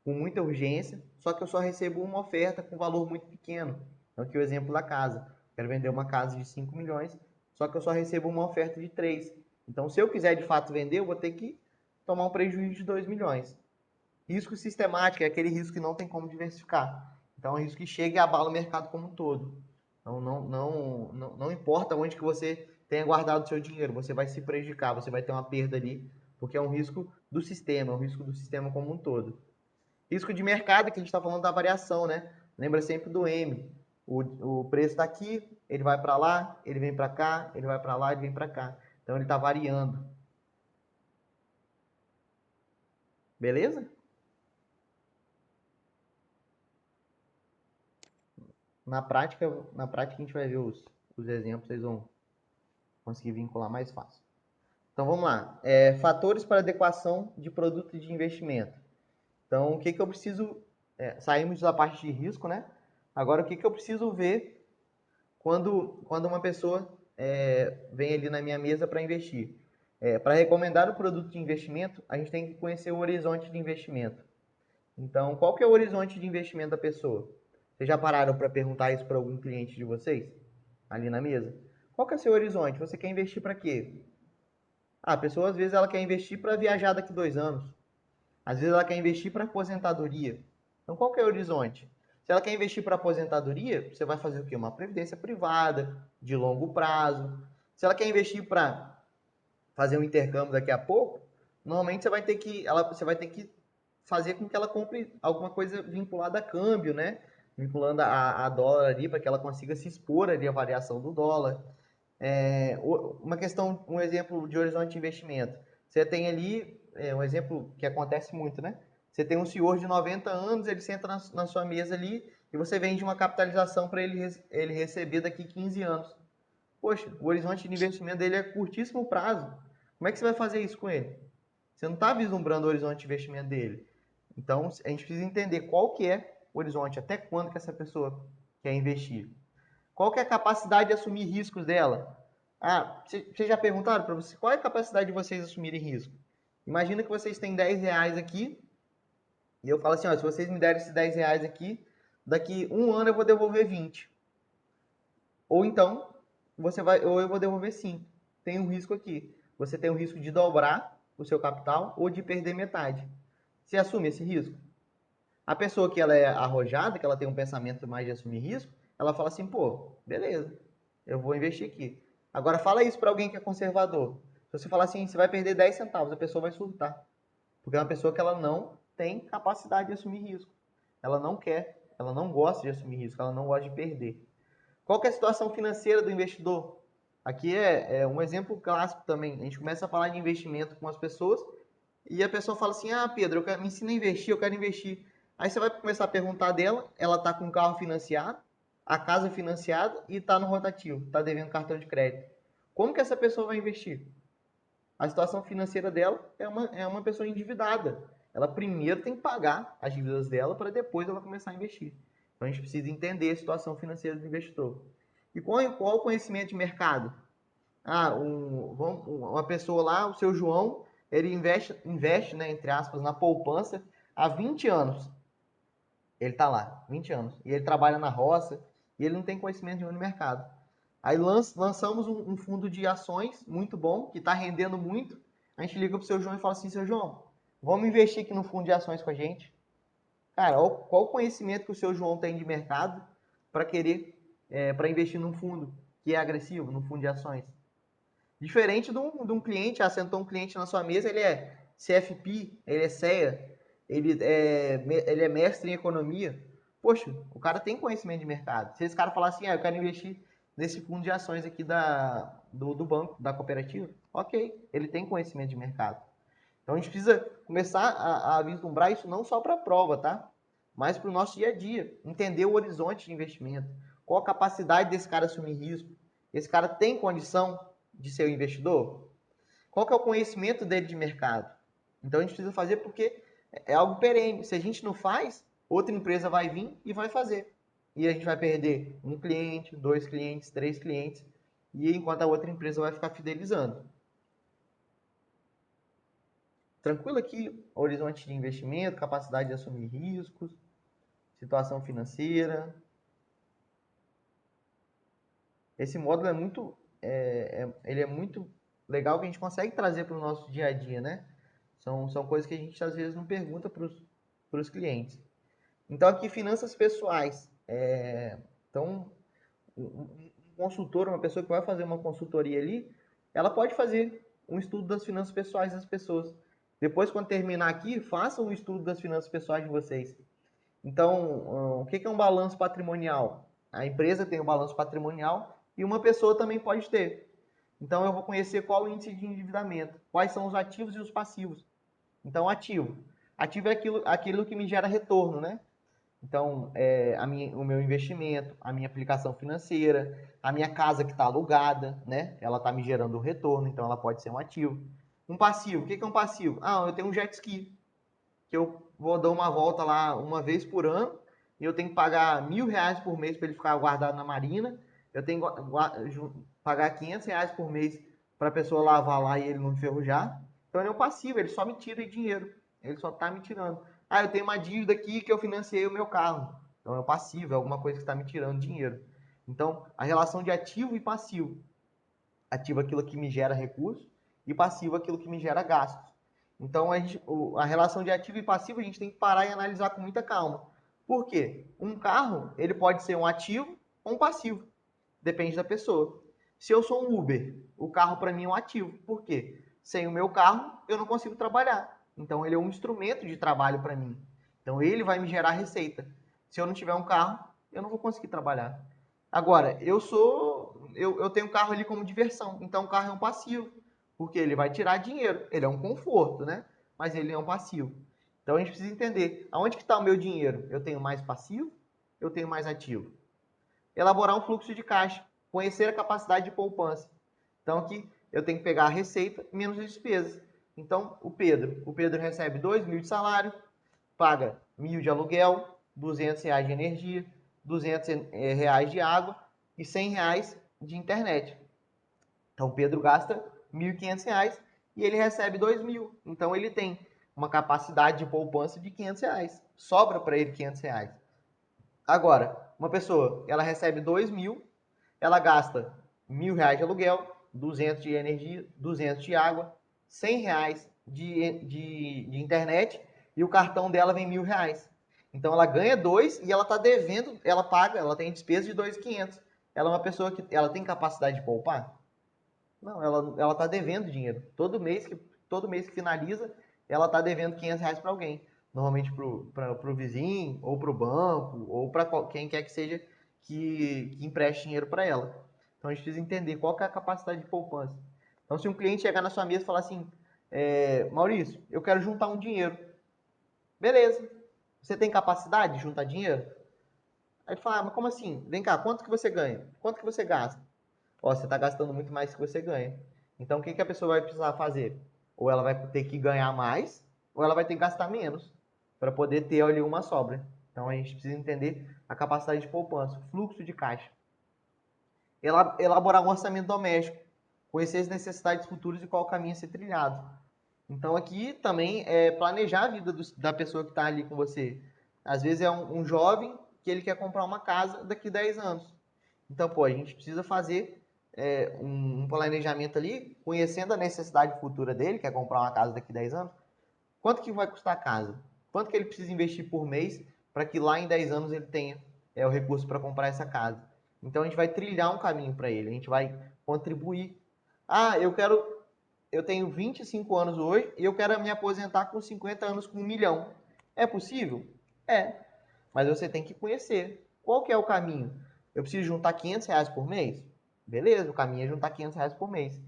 com muita urgência, só que eu só recebo uma oferta com valor muito pequeno. Então aqui o exemplo da casa. Quero vender uma casa de 5 milhões, só que eu só recebo uma oferta de 3. Então se eu quiser de fato vender, eu vou ter que tomar um prejuízo de 2 milhões. Risco sistemático é aquele risco que não tem como diversificar. Então, é um risco que chega e abala o mercado como um todo. Então, não importa onde que você tenha guardado o seu dinheiro, você vai se prejudicar, você vai ter uma perda ali, porque é um risco do sistema, é um risco do sistema como um todo. Risco de mercado, que a gente está falando da variação, né? Lembra sempre do M. O preço está aqui, ele vai para lá, ele vem para cá, ele vai para lá, ele vem para cá. Então, ele está variando. Beleza? Na prática a gente vai ver os exemplos, vocês vão conseguir vincular mais fácil. Então vamos lá. Fatores para adequação de produto de investimento. Então o que eu preciso... saímos da parte de risco, né? Agora o que eu preciso ver quando uma pessoa vem ali na minha mesa para investir? Para recomendar o produto de investimento, a gente tem que conhecer o horizonte de investimento. Então, qual que é o horizonte de investimento da pessoa? Vocês já pararam para perguntar isso para algum cliente de vocês? Ali na mesa? Qual que é o seu horizonte? Você quer investir para quê? A pessoa às vezes ela quer investir para viajar daqui 2 anos. Às vezes ela quer investir para aposentadoria. Então qual que é o horizonte? Se ela quer investir para aposentadoria, você vai fazer o quê? Uma previdência privada, de longo prazo. Se ela quer investir para fazer um intercâmbio daqui a pouco, normalmente você vai ter que fazer com que ela compre alguma coisa vinculada a câmbio, né? Vinculando a dólar ali, para que ela consiga se expor ali à variação do dólar. Um exemplo de horizonte de investimento. Você tem ali, um exemplo que acontece muito, né? Você tem um senhor de 90 anos, ele senta na sua mesa ali e você vende uma capitalização para ele receber daqui 15 anos. Poxa, o horizonte de investimento dele é curtíssimo prazo. Como é que você vai fazer isso com ele? Você não está vislumbrando o horizonte de investimento dele. Então, a gente precisa entender qual que é o horizonte, até quando que essa pessoa quer investir. Qual que é a capacidade de assumir riscos dela? Vocês já perguntaram para você qual é a capacidade de vocês assumirem risco? Imagina que vocês têm R$ 10 aqui e eu falo assim, ó, se vocês me derem esses R$ 10 aqui, daqui 1 ano eu vou devolver 20. Ou então, ou eu vou devolver 5. Tem um risco aqui. Você tem o risco de dobrar o seu capital ou de perder metade. Você assume esse risco? A pessoa que ela é arrojada, que ela tem um pensamento mais de assumir risco, ela fala assim, pô, beleza, eu vou investir aqui. Agora fala isso para alguém que é conservador. Se você falar assim, você vai perder 10 centavos, a pessoa vai surtar. Porque é uma pessoa que ela não tem capacidade de assumir risco. Ela não quer, ela não gosta de assumir risco, ela não gosta de perder. Qual que é a situação financeira do investidor? Aqui é um exemplo clássico também. A gente começa a falar de investimento com as pessoas e a pessoa fala assim, Pedro, me ensina a investir, eu quero investir. Aí você vai começar a perguntar dela, ela está com o carro financiado, a casa financiada e está no rotativo, está devendo cartão de crédito. Como que essa pessoa vai investir? A situação financeira dela é uma pessoa endividada. Ela primeiro tem que pagar as dívidas dela para depois ela começar a investir. Então a gente precisa entender a situação financeira do investidor. E qual o conhecimento de mercado? Uma pessoa lá, o seu João, ele investe, né, entre aspas, na poupança há 20 anos. Ele está lá, 20 anos. E ele trabalha na roça, e ele não tem conhecimento nenhum no mercado. Aí lançamos um fundo de ações muito bom, que está rendendo muito. A gente liga para o seu João e fala assim, seu João, vamos investir aqui no fundo de ações com a gente? Cara, qual o conhecimento que o seu João tem de mercado para querer, para investir num fundo que é agressivo, num fundo de ações? Diferente de um cliente, assentou um cliente na sua mesa, ele é CFP, ele é CEA, ele é mestre em economia. Poxa, o cara tem conhecimento de mercado. Se esse cara falar assim, eu quero investir nesse fundo de ações aqui do banco, da cooperativa, ok, ele tem conhecimento de mercado. Então a gente precisa começar a vislumbrar isso não só para a prova, tá? Mas para o nosso dia a dia. Entender o horizonte de investimento. Qual a capacidade desse cara assumir risco? Esse cara tem condição de ser um investidor? Qual que é o conhecimento dele de mercado? Então a gente precisa fazer porque é algo perene. Se a gente não faz, outra empresa vai vir e vai fazer. E a gente vai perder um cliente, 2 clientes, 3 clientes, e enquanto a outra empresa vai ficar fidelizando. Tranquilo aqui, horizonte de investimento, capacidade de assumir riscos, situação financeira. Esse módulo ele é muito legal que a gente consegue trazer para o nosso dia a dia, né? São coisas que a gente às vezes não pergunta para os clientes. Então aqui, finanças pessoais. Então, um consultor, uma pessoa que vai fazer uma consultoria ali, ela pode fazer um estudo das finanças pessoais das pessoas. Depois, quando terminar aqui, façam um estudo das finanças pessoais de vocês. Então, o que é um balanço patrimonial? A empresa tem um balanço patrimonial e uma pessoa também pode ter. Então, eu vou conhecer qual o índice de endividamento, quais são os ativos e os passivos. Então, ativo. Ativo é aquilo que me gera retorno, né? Então, o meu investimento, a minha aplicação financeira, a minha casa que está alugada, né? Ela está me gerando um retorno, então ela pode ser um ativo. Um passivo, o que é um passivo? Eu tenho um jet ski, que eu vou dar uma volta lá uma vez por ano, e eu tenho que pagar R$ 1.000 por mês para ele ficar guardado na marina, eu tenho que pagar R$ 500 por mês para a pessoa lavar lá e ele não enferrujar. Então ele é um passivo, ele só me tira dinheiro, ele só está me tirando. Eu tenho uma dívida aqui que eu financiei o meu carro. Então é um passivo, é alguma coisa que está me tirando dinheiro. Então, a relação de ativo e passivo. Ativo é aquilo que me gera recurso e passivo é aquilo que me gera gastos. Então, a relação de ativo e passivo a gente tem que parar e analisar com muita calma. Por quê? Um carro, ele pode ser um ativo ou um passivo. Depende da pessoa. Se eu sou um Uber, o carro para mim é um ativo. Por quê? Sem o meu carro, eu não consigo trabalhar. Então, ele é um instrumento de trabalho para mim. Então, ele vai me gerar receita. Se eu não tiver um carro, eu não vou conseguir trabalhar. Agora, eu tenho um carro ali como diversão. Então, o carro é um passivo. Porque ele vai tirar dinheiro. Ele é um conforto, né? Mas ele é um passivo. Então, a gente precisa entender aonde que está o meu dinheiro. Eu tenho mais passivo? Eu tenho mais ativo? Elaborar um fluxo de caixa, conhecer a capacidade de poupança. Então aqui eu tenho que pegar a receita menos as despesas. Então o Pedro recebe 2.000 de salário, paga 1.000 de aluguel, R$ 200 de energia, R$ 200 de água e R$ 100 de internet. Então o Pedro gasta R$ 1.500 e ele recebe 2.000. Então ele tem uma capacidade de poupança de R$ 500. Sobra para ele R$ 500. Agora, uma pessoa, ela recebe 2.000, ela gasta R$ 1.000 de aluguel, 200 de energia, 200 de água, R$ 100 de internet e o cartão dela vem R$ 1.000. Então ela ganha 2 e ela está devendo, ela paga, ela tem despesa de 2.500. Ela é uma pessoa que ela tem capacidade de poupar? Não, ela está devendo dinheiro. Todo mês que finaliza, ela está devendo R$ 500 para alguém. Normalmente para o vizinho, ou para o banco, ou para quem quer que seja que empreste dinheiro para ela. Então a gente precisa entender qual que é a capacidade de poupança. Então se um cliente chegar na sua mesa e falar assim, Maurício, eu quero juntar um dinheiro. Beleza. Você tem capacidade de juntar dinheiro? Aí ele fala, mas como assim? Vem cá, quanto que você ganha? Quanto que você gasta? Você está gastando muito mais que você ganha. Então, o que a pessoa vai precisar fazer? Ou ela vai ter que ganhar mais, ou ela vai ter que gastar menos, para poder ter ali uma sobra. Então, a gente precisa entender a capacidade de poupança, fluxo de caixa. Elaborar um orçamento doméstico, conhecer as necessidades futuras e qual o caminho a ser trilhado. Então, aqui também é planejar a vida da pessoa que está ali com você. Às vezes é um jovem que ele quer comprar uma casa daqui 10 anos. Então, pô, a gente precisa fazer um planejamento ali, conhecendo a necessidade futura dele, que é comprar uma casa daqui 10 anos. Quanto que vai custar a casa? Quanto que ele precisa investir por mês para que lá em 10 anos ele tenha o recurso para comprar essa casa? Então a gente vai trilhar um caminho para ele, a gente vai contribuir. Ah, eu tenho 25 anos hoje e eu quero me aposentar com 50 anos com 1 milhão. É possível? É, mas você tem que conhecer. Qual que é o caminho? Eu preciso juntar 500 reais por mês? Beleza, o caminho é juntar 500 reais por mês.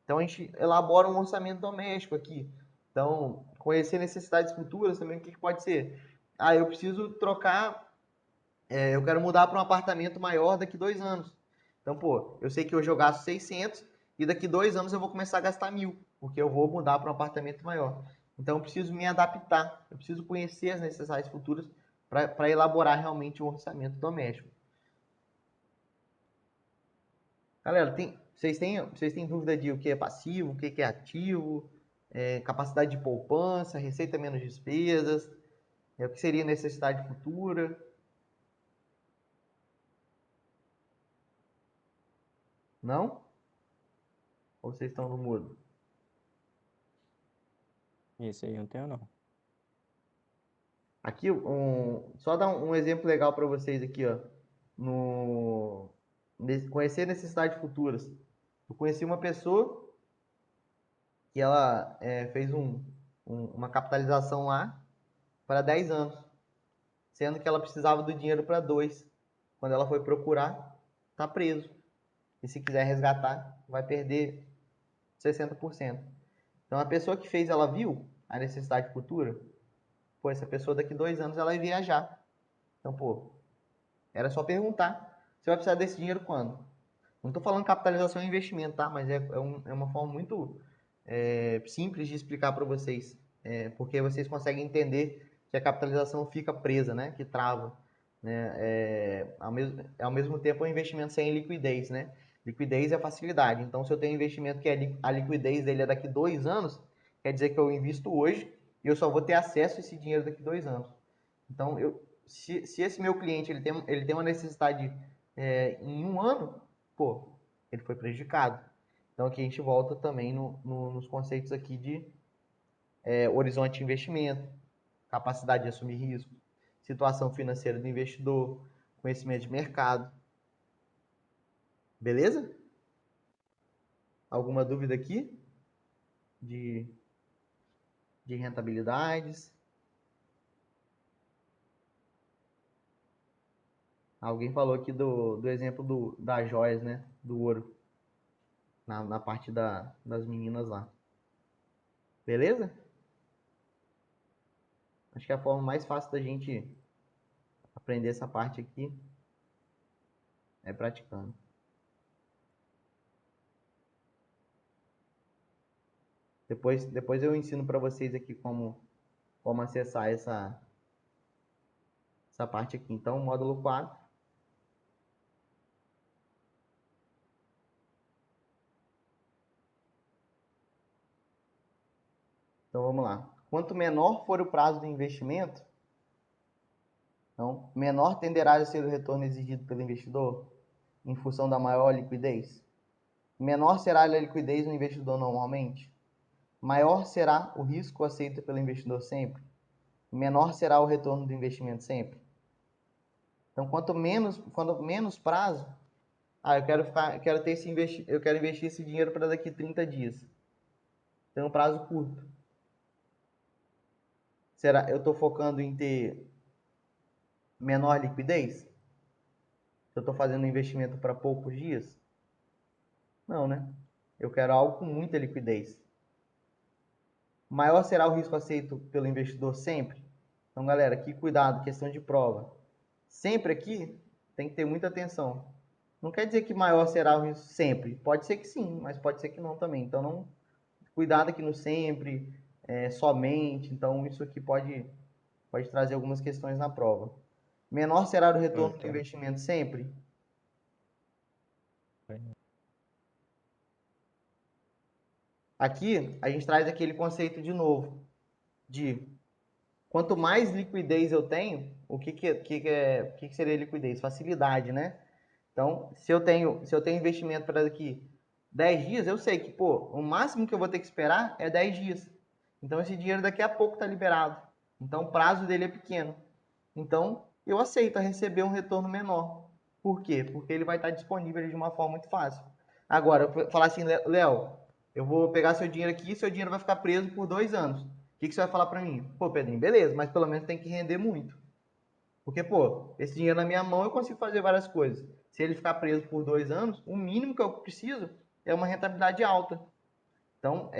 Então a gente elabora um orçamento doméstico aqui. Então, conhecer necessidades futuras também, o que pode ser? Ah, eu preciso trocar, eu quero mudar para um apartamento maior daqui 2 anos. Então, pô, eu sei que hoje eu gasto 600 e daqui 2 anos eu vou começar a gastar 1.000, porque eu vou mudar para um apartamento maior. Então, eu preciso me adaptar, eu preciso conhecer as necessidades futuras para elaborar realmente um orçamento doméstico. Galera, vocês têm dúvida de o que é passivo, o que é ativo, capacidade de poupança, receita menos despesas, o que seria necessidade futura? Não? Ou vocês estão no mudo? Isso aí eu não tenho, não. Aqui, só dar um exemplo legal para vocês aqui, ó. Conhecer necessidades futuras. Eu conheci uma pessoa que ela fez uma capitalização lá para 10 anos, sendo que ela precisava do dinheiro para 2. Quando ela foi procurar, tá preso. E se quiser resgatar, vai perder 60%. Então a pessoa que fez, ela viu a necessidade futura. Pô, essa pessoa daqui 2 anos ela vai viajar. Então, pô, era só perguntar. Você vai precisar desse dinheiro quando? Não estou falando capitalização e investimento, tá? Mas é uma forma muito simples de explicar para vocês. Porque vocês conseguem entender que a capitalização fica presa, né? Que trava. Né? Ao mesmo tempo, é um investimento sem liquidez, né? Liquidez é facilidade. Então, se eu tenho um investimento que a liquidez dele é daqui 2 anos, quer dizer que eu invisto hoje e eu só vou ter acesso a esse dinheiro daqui 2 anos. Então, se esse meu cliente ele tem uma necessidade em 1 ano, pô, ele foi prejudicado. Então, aqui a gente volta também nos conceitos aqui de horizonte de investimento, capacidade de assumir risco, situação financeira do investidor, conhecimento de mercado. Beleza? Alguma dúvida aqui de rentabilidades? Alguém falou aqui do exemplo das joias, né? Do ouro. Na parte das meninas lá. Beleza? Acho que a forma mais fácil da gente aprender essa parte aqui é praticando. Depois eu ensino para vocês aqui como acessar essa parte aqui. Então, módulo 4. Então, vamos lá. Quanto menor for o prazo do investimento, então, menor tenderá a ser o retorno exigido pelo investidor em função da maior liquidez. Menor será a liquidez do investidor normalmente. Maior será o risco aceito pelo investidor sempre. Menor será o retorno do investimento sempre. Então, quanto menos prazo, eu quero investir esse dinheiro para daqui 30 dias. Tem um prazo curto. Será eu estou focando em ter menor liquidez? Se eu estou fazendo um investimento para poucos dias? Não, né? Eu quero algo com muita liquidez. Maior será o risco aceito pelo investidor sempre? Então, galera, aqui cuidado, questão de prova. Sempre aqui tem que ter muita atenção. Não quer dizer que maior será o risco sempre. Pode ser que sim, mas pode ser que não também. Então, cuidado aqui no sempre, somente. Então, isso aqui pode trazer algumas questões na prova. Menor será o retorno do investimento sempre? Aqui, a gente traz aquele conceito de novo, de quanto mais liquidez eu tenho, o que seria liquidez? Facilidade, né? Então, se eu tenho investimento para daqui 10 dias, eu sei que, pô, o máximo que eu vou ter que esperar é 10 dias. Então, esse dinheiro daqui a pouco está liberado. Então, o prazo dele é pequeno. Então, eu aceito receber um retorno menor. Por quê? Porque ele vai estar disponível de uma forma muito fácil. Agora, eu falar assim, Léo, eu vou pegar seu dinheiro aqui e seu dinheiro vai ficar preso por 2 anos. O que você vai falar para mim? Pô, Pedrinho, beleza, mas pelo menos tem que render muito. Porque, pô, esse dinheiro na minha mão eu consigo fazer várias coisas. Se ele ficar preso por 2 anos, o mínimo que eu preciso é uma rentabilidade alta. Então,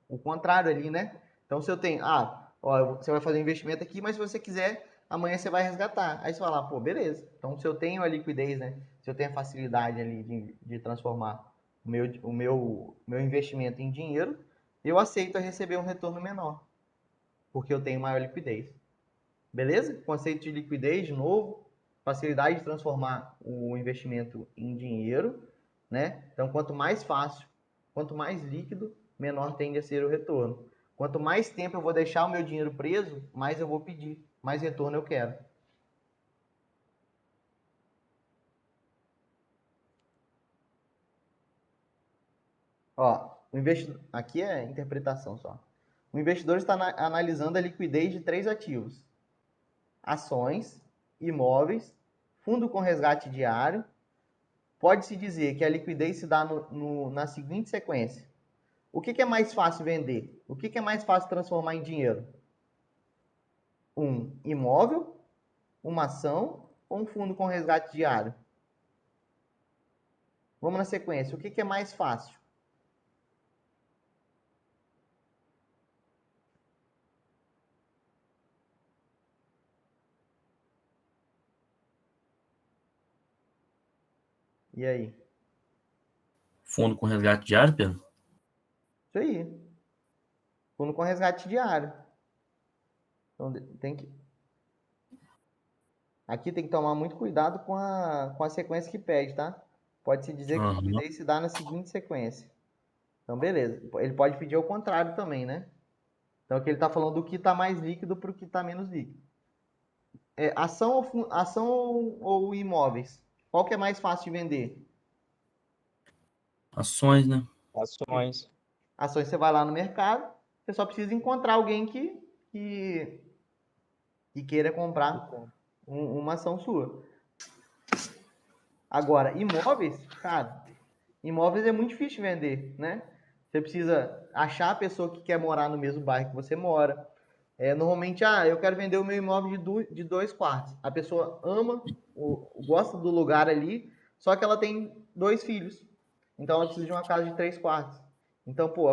o contrário ali, né? Então, se eu tenho, ó, você vai fazer um investimento aqui, mas se você quiser, amanhã você vai resgatar. Aí você vai lá, pô, beleza. Então, se eu tenho a liquidez, né? Se eu tenho a facilidade ali de transformar o meu investimento em dinheiro, eu aceito receber um retorno menor, porque eu tenho maior liquidez. Beleza? Conceito de liquidez, de novo, facilidade de transformar o investimento em dinheiro, né? Então, quanto mais fácil, quanto mais líquido, menor tende a ser o retorno. Quanto mais tempo eu vou deixar o meu dinheiro preso, mais eu vou pedir, mais retorno eu quero. Ó, aqui é interpretação só. O investidor está analisando a liquidez de 3 ativos: ações, imóveis, fundo com resgate diário. Pode-se dizer que a liquidez se dá na seguinte sequência: o que é mais fácil vender? O que é mais fácil transformar em dinheiro? Um imóvel, uma ação ou um fundo com resgate diário? Vamos na sequência. O que é mais fácil? E aí? Fundo com resgate diário, Pedro? Isso aí. Fundo com resgate diário. Então, aqui tem que tomar muito cuidado com a sequência que pede, tá? Pode-se dizer que a Aham. liquidez se dá na seguinte sequência. Então, beleza. Ele pode pedir ao contrário também, né? Então, aqui ele está falando do que está mais líquido para o que está menos líquido. Ação ou imóveis? Qual que é mais fácil de vender? Ações, né? Ações. Ações você vai lá no mercado, você só precisa encontrar alguém que queira comprar uma ação sua. Agora, imóveis, cara, imóveis é muito difícil de vender, né? Você precisa achar a pessoa que quer morar no mesmo bairro que você mora. Normalmente, eu quero vender o meu imóvel de 2 quartos. A pessoa ama, gosta do lugar ali, só que ela tem 2 filhos. Então, ela precisa de uma casa de 3 quartos. Então, pô,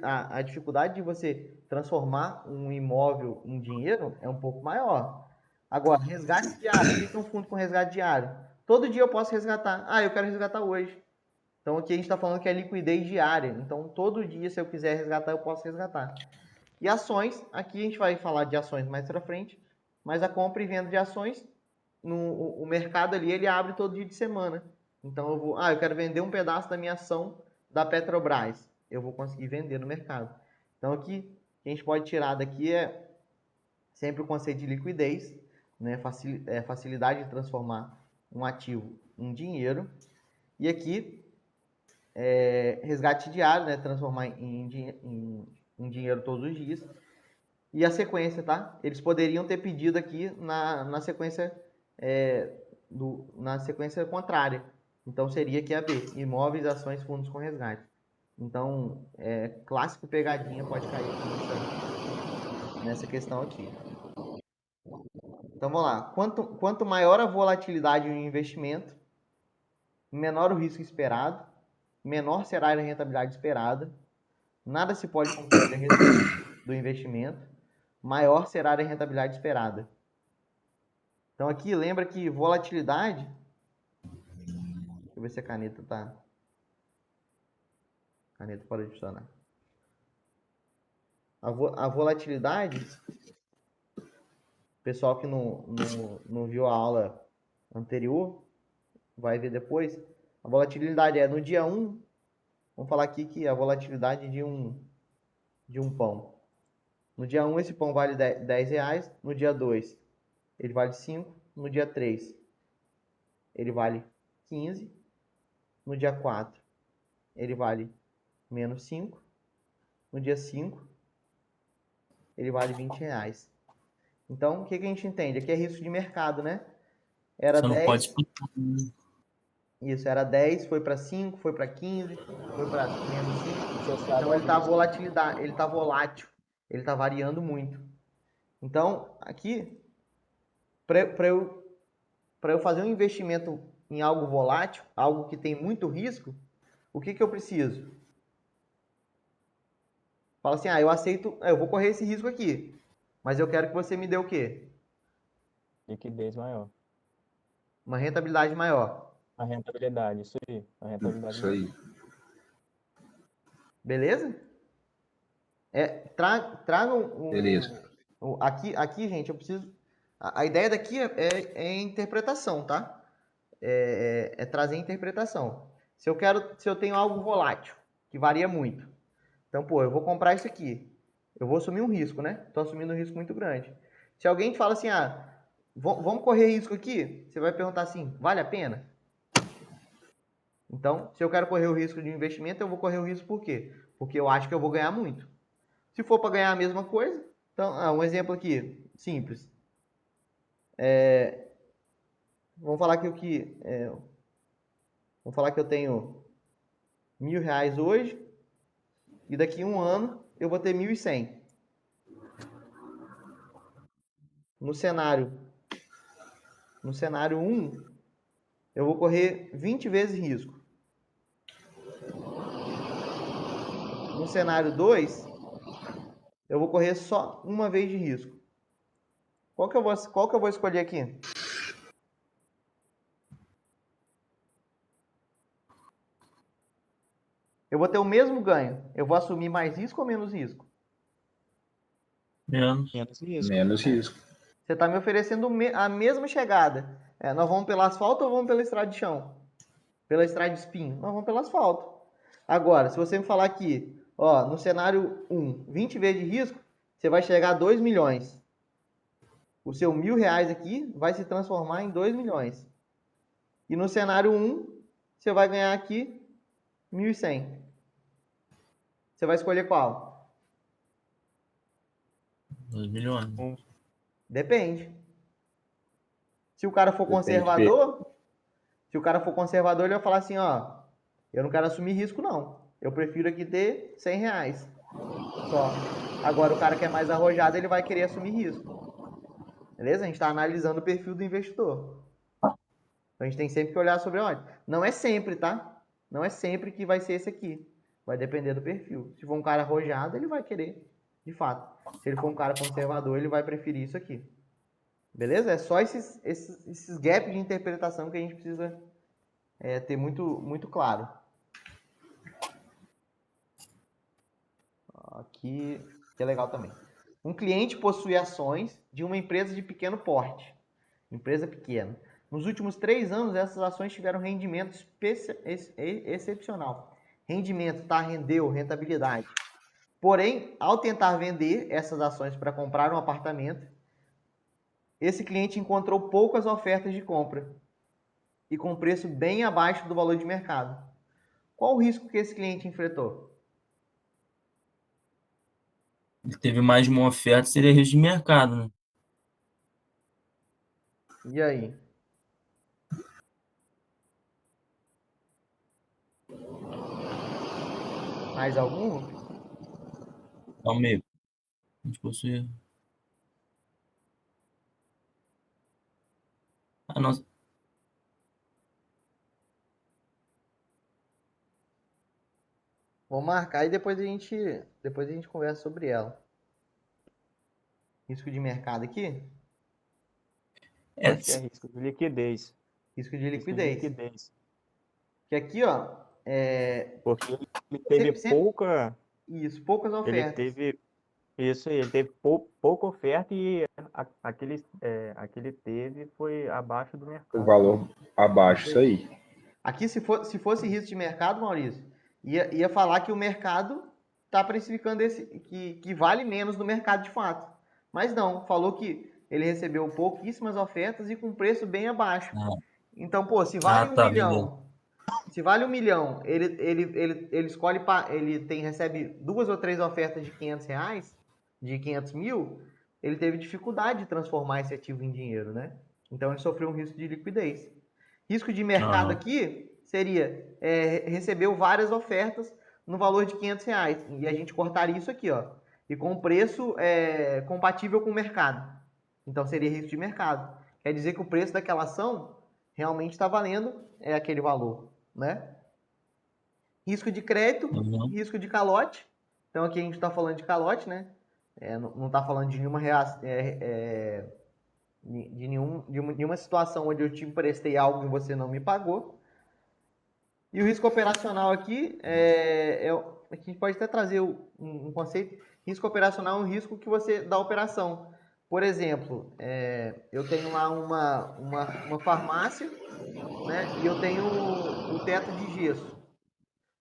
a dificuldade de você transformar um imóvel em dinheiro é um pouco maior. Agora, resgate diário. O que é um fundo com resgate diário? Todo dia eu posso resgatar. Eu quero resgatar hoje. Então, aqui a gente está falando que é liquidez diária. Então, todo dia, se eu quiser resgatar, eu posso resgatar. E ações, aqui a gente vai falar de ações mais para frente, mas a compra e venda de ações, o mercado ali, ele abre todo dia de semana. Então, eu quero vender um pedaço da minha ação da Petrobras. Eu vou conseguir vender no mercado. Então, aqui, o que a gente pode tirar daqui é sempre o conceito de liquidez, né? Facilidade de transformar um ativo em dinheiro. E aqui, resgate diário, né? Transformar em dinheiro todos os dias. E a sequência, tá? Eles poderiam ter pedido aqui na sequência na sequência contrária. Então seria aqui a B: imóveis, ações, fundos com resgate. Então, clássico pegadinha pode cair aqui nessa questão aqui. Então vamos lá. Quanto maior a volatilidade no investimento, menor o risco esperado, menor será a rentabilidade esperada, nada se pode concluir a respeito do investimento, maior será a rentabilidade esperada. Então aqui lembra que volatilidade. Deixa eu ver se a caneta tá. A caneta pode funcionar. A volatilidade, o pessoal que não viu a aula anterior, vai ver depois. A volatilidade no dia 1, vamos falar aqui que a volatilidade de um pão. No dia 1, esse pão vale R$ 10. No dia 2, ele vale 5. No dia 3, ele vale 15. No dia 4, ele vale menos 5. No dia 5, ele vale R$ 20. Então, o que a gente entende? Aqui é risco de mercado, né? Era Você não pode 10, explicar, né? isso, era 10, foi para 5, foi para 15, foi para menos 5. Associado Então, ao ele está risco. volatilidade, ele está volátil, ele está variando muito. Então, aqui, para eu fazer um investimento em algo volátil, algo que tem muito risco, o que eu preciso? Fala assim, eu aceito, eu vou correr esse risco aqui, mas eu quero que você me dê o quê? Liquidez maior. Uma rentabilidade maior. A rentabilidade, isso aí. A rentabilidade Isso maior. aí. Beleza? Tragam Beleza. aqui, gente, eu preciso. A ideia daqui é interpretação, tá? É trazer interpretação. Se eu tenho algo volátil, que varia muito. Então, pô, eu vou comprar isso aqui. Eu vou assumir um risco, né? Estou assumindo um risco muito grande. Se alguém te fala assim, vamos correr risco aqui, você vai perguntar assim, vale a pena? Então, se eu quero correr o risco de investimento, eu vou correr o risco por quê? Porque eu acho que eu vou ganhar muito. Se for para ganhar a mesma coisa, então, um exemplo aqui, simples. Vamos falar vamos falar que eu tenho R$ 1.000 hoje e daqui a um ano eu vou ter 1.100. No cenário 1, eu vou correr 20 vezes risco. No cenário 2, eu vou correr só uma vez de risco. Qual que eu vou escolher aqui? Eu vou ter o mesmo ganho. Eu vou assumir mais risco ou menos risco? Menos. Menos risco. Menos risco. Você está me oferecendo a mesma chegada. Nós vamos pelo asfalto ou vamos pela estrada de chão? Pela estrada de espinho? Nós vamos pelo asfalto. Agora, se você me falar aqui, ó, no cenário 1, 20 vezes de risco, você vai chegar a 2 milhões. O seu R$ 1.000 aqui vai se transformar em 2 milhões. E no cenário 1, você vai ganhar aqui 1.100. Você vai escolher qual? 2 milhões. Depende. Se o cara for Depende conservador, ele vai falar assim, ó, eu não quero assumir risco não. Eu prefiro aqui ter R$ 100 só. Agora o cara que é mais arrojado, ele vai querer assumir risco. Beleza? A gente está analisando o perfil do investidor. Então a gente tem sempre que olhar sobre onde. Não é sempre, tá? Não é sempre que vai ser esse aqui. Vai depender do perfil. Se for um cara arrojado, ele vai querer, de fato. Se ele for um cara conservador, ele vai preferir isso aqui. Beleza? É só esses gaps de interpretação que a gente precisa ter muito, muito claro. Aqui, que é legal também. Um cliente possui ações de uma empresa de pequeno porte. Empresa pequena. Nos últimos 3 anos, essas ações tiveram rendimento excepcional. Rendimento, tá? Rendeu, rentabilidade. Porém, ao tentar vender essas ações para comprar um apartamento, esse cliente encontrou poucas ofertas de compra e com preço bem abaixo do valor de mercado. Qual o risco que esse cliente enfrentou? Ele teve mais de uma oferta, seria risco de mercado, né? E aí? Mais algum? Calma aí. A gente possui. A nossa. Vamos marcar e depois a gente conversa sobre ela. Risco de mercado aqui? Acho que é risco de liquidez. Risco de Risco de liquidez. liquidez. Que aqui, ó, Porque ele teve pouca. Isso, poucas Ele ofertas. teve. Isso aí, ele teve pouca oferta e aquele teve foi abaixo do O mercado. valor abaixo, isso aí. Aqui, se fosse risco de mercado, Maurício, ia falar que o mercado está precificando que vale menos no mercado de fato. Mas não, falou que ele recebeu pouquíssimas ofertas e com preço bem abaixo. Ah, Então, pô, se vale tá, beleza. se vale 1 milhão, ele escolhe, recebe 2 ou 3 ofertas de R$ 500, de 500 mil, ele teve dificuldade de transformar esse ativo em dinheiro, né? Então ele sofreu um risco de liquidez. Risco de mercado Aham. aqui seria, recebeu várias ofertas no valor de R$ 500, e a gente cortaria isso aqui, ó, e com preço compatível com o mercado. Então seria risco de mercado. Quer dizer que o preço daquela ação realmente está valendo aquele valor, né? Risco de crédito, Uhum. risco de calote. Então aqui a gente está falando de calote, né? Não está falando de nenhuma nenhuma situação onde eu te emprestei algo e você não me pagou. E o risco operacional aqui a gente pode até trazer um conceito. Risco operacional é um risco que você da operação. Por exemplo, eu tenho lá uma farmácia, né? E eu tenho o teto de gesso.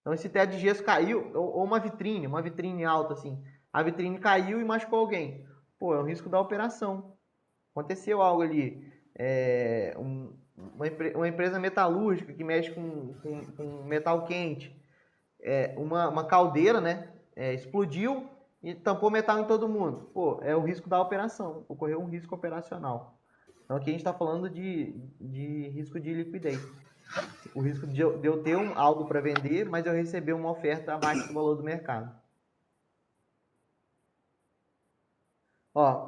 Então esse teto de gesso caiu, ou uma vitrine alta assim. A vitrine caiu e machucou alguém. Pô, é o risco da operação. Aconteceu algo ali. Uma empresa metalúrgica que mexe com metal quente. Uma caldeira, né? Explodiu e tampou metal em todo mundo. Pô, é o risco da operação. Ocorreu um risco operacional. Então aqui a gente está falando de risco de liquidez. O risco de eu ter algo para vender, mas eu receber uma oferta abaixo do valor do mercado. Ó,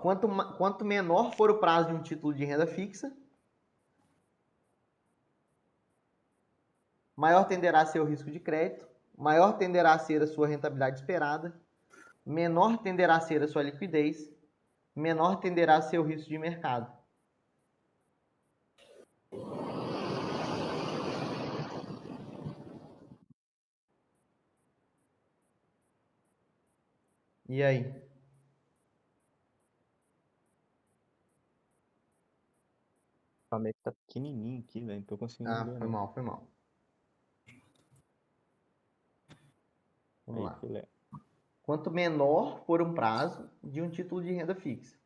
quanto menor for o prazo de um título de renda fixa, maior tenderá a ser o risco de crédito, maior tenderá a ser a sua rentabilidade esperada, menor tenderá a ser a sua liquidez, menor tenderá a ser o risco de mercado. E aí? A meta tá pequenininho aqui, velho. Não tô conseguindo Ah, ler, foi não. mal, foi mal. Vamos Aí, lá. filé. Quanto menor for um prazo de um título de renda fixa.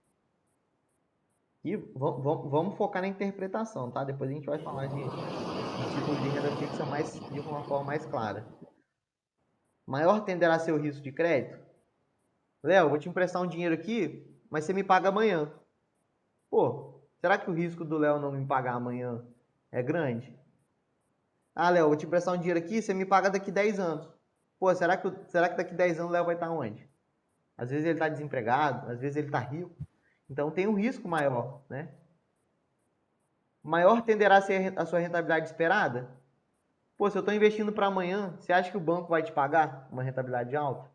E vamos focar na interpretação, tá? Depois a gente vai falar de título de renda fixa de uma forma mais clara. Maior tenderá a ser o risco de crédito? Léo, eu vou te emprestar um dinheiro aqui, mas você me paga amanhã. Pô, será que o risco do Léo não me pagar amanhã é grande? Ah, Léo, eu vou te emprestar um dinheiro aqui, você me paga daqui 10 anos. Pô, será que daqui 10 anos o Léo vai estar onde? Às vezes ele está desempregado, às vezes ele está rico. Então tem um risco maior, né? Maior tenderá a ser a sua rentabilidade esperada? Pô, se eu estou investindo para amanhã, você acha que o banco vai te pagar uma rentabilidade alta?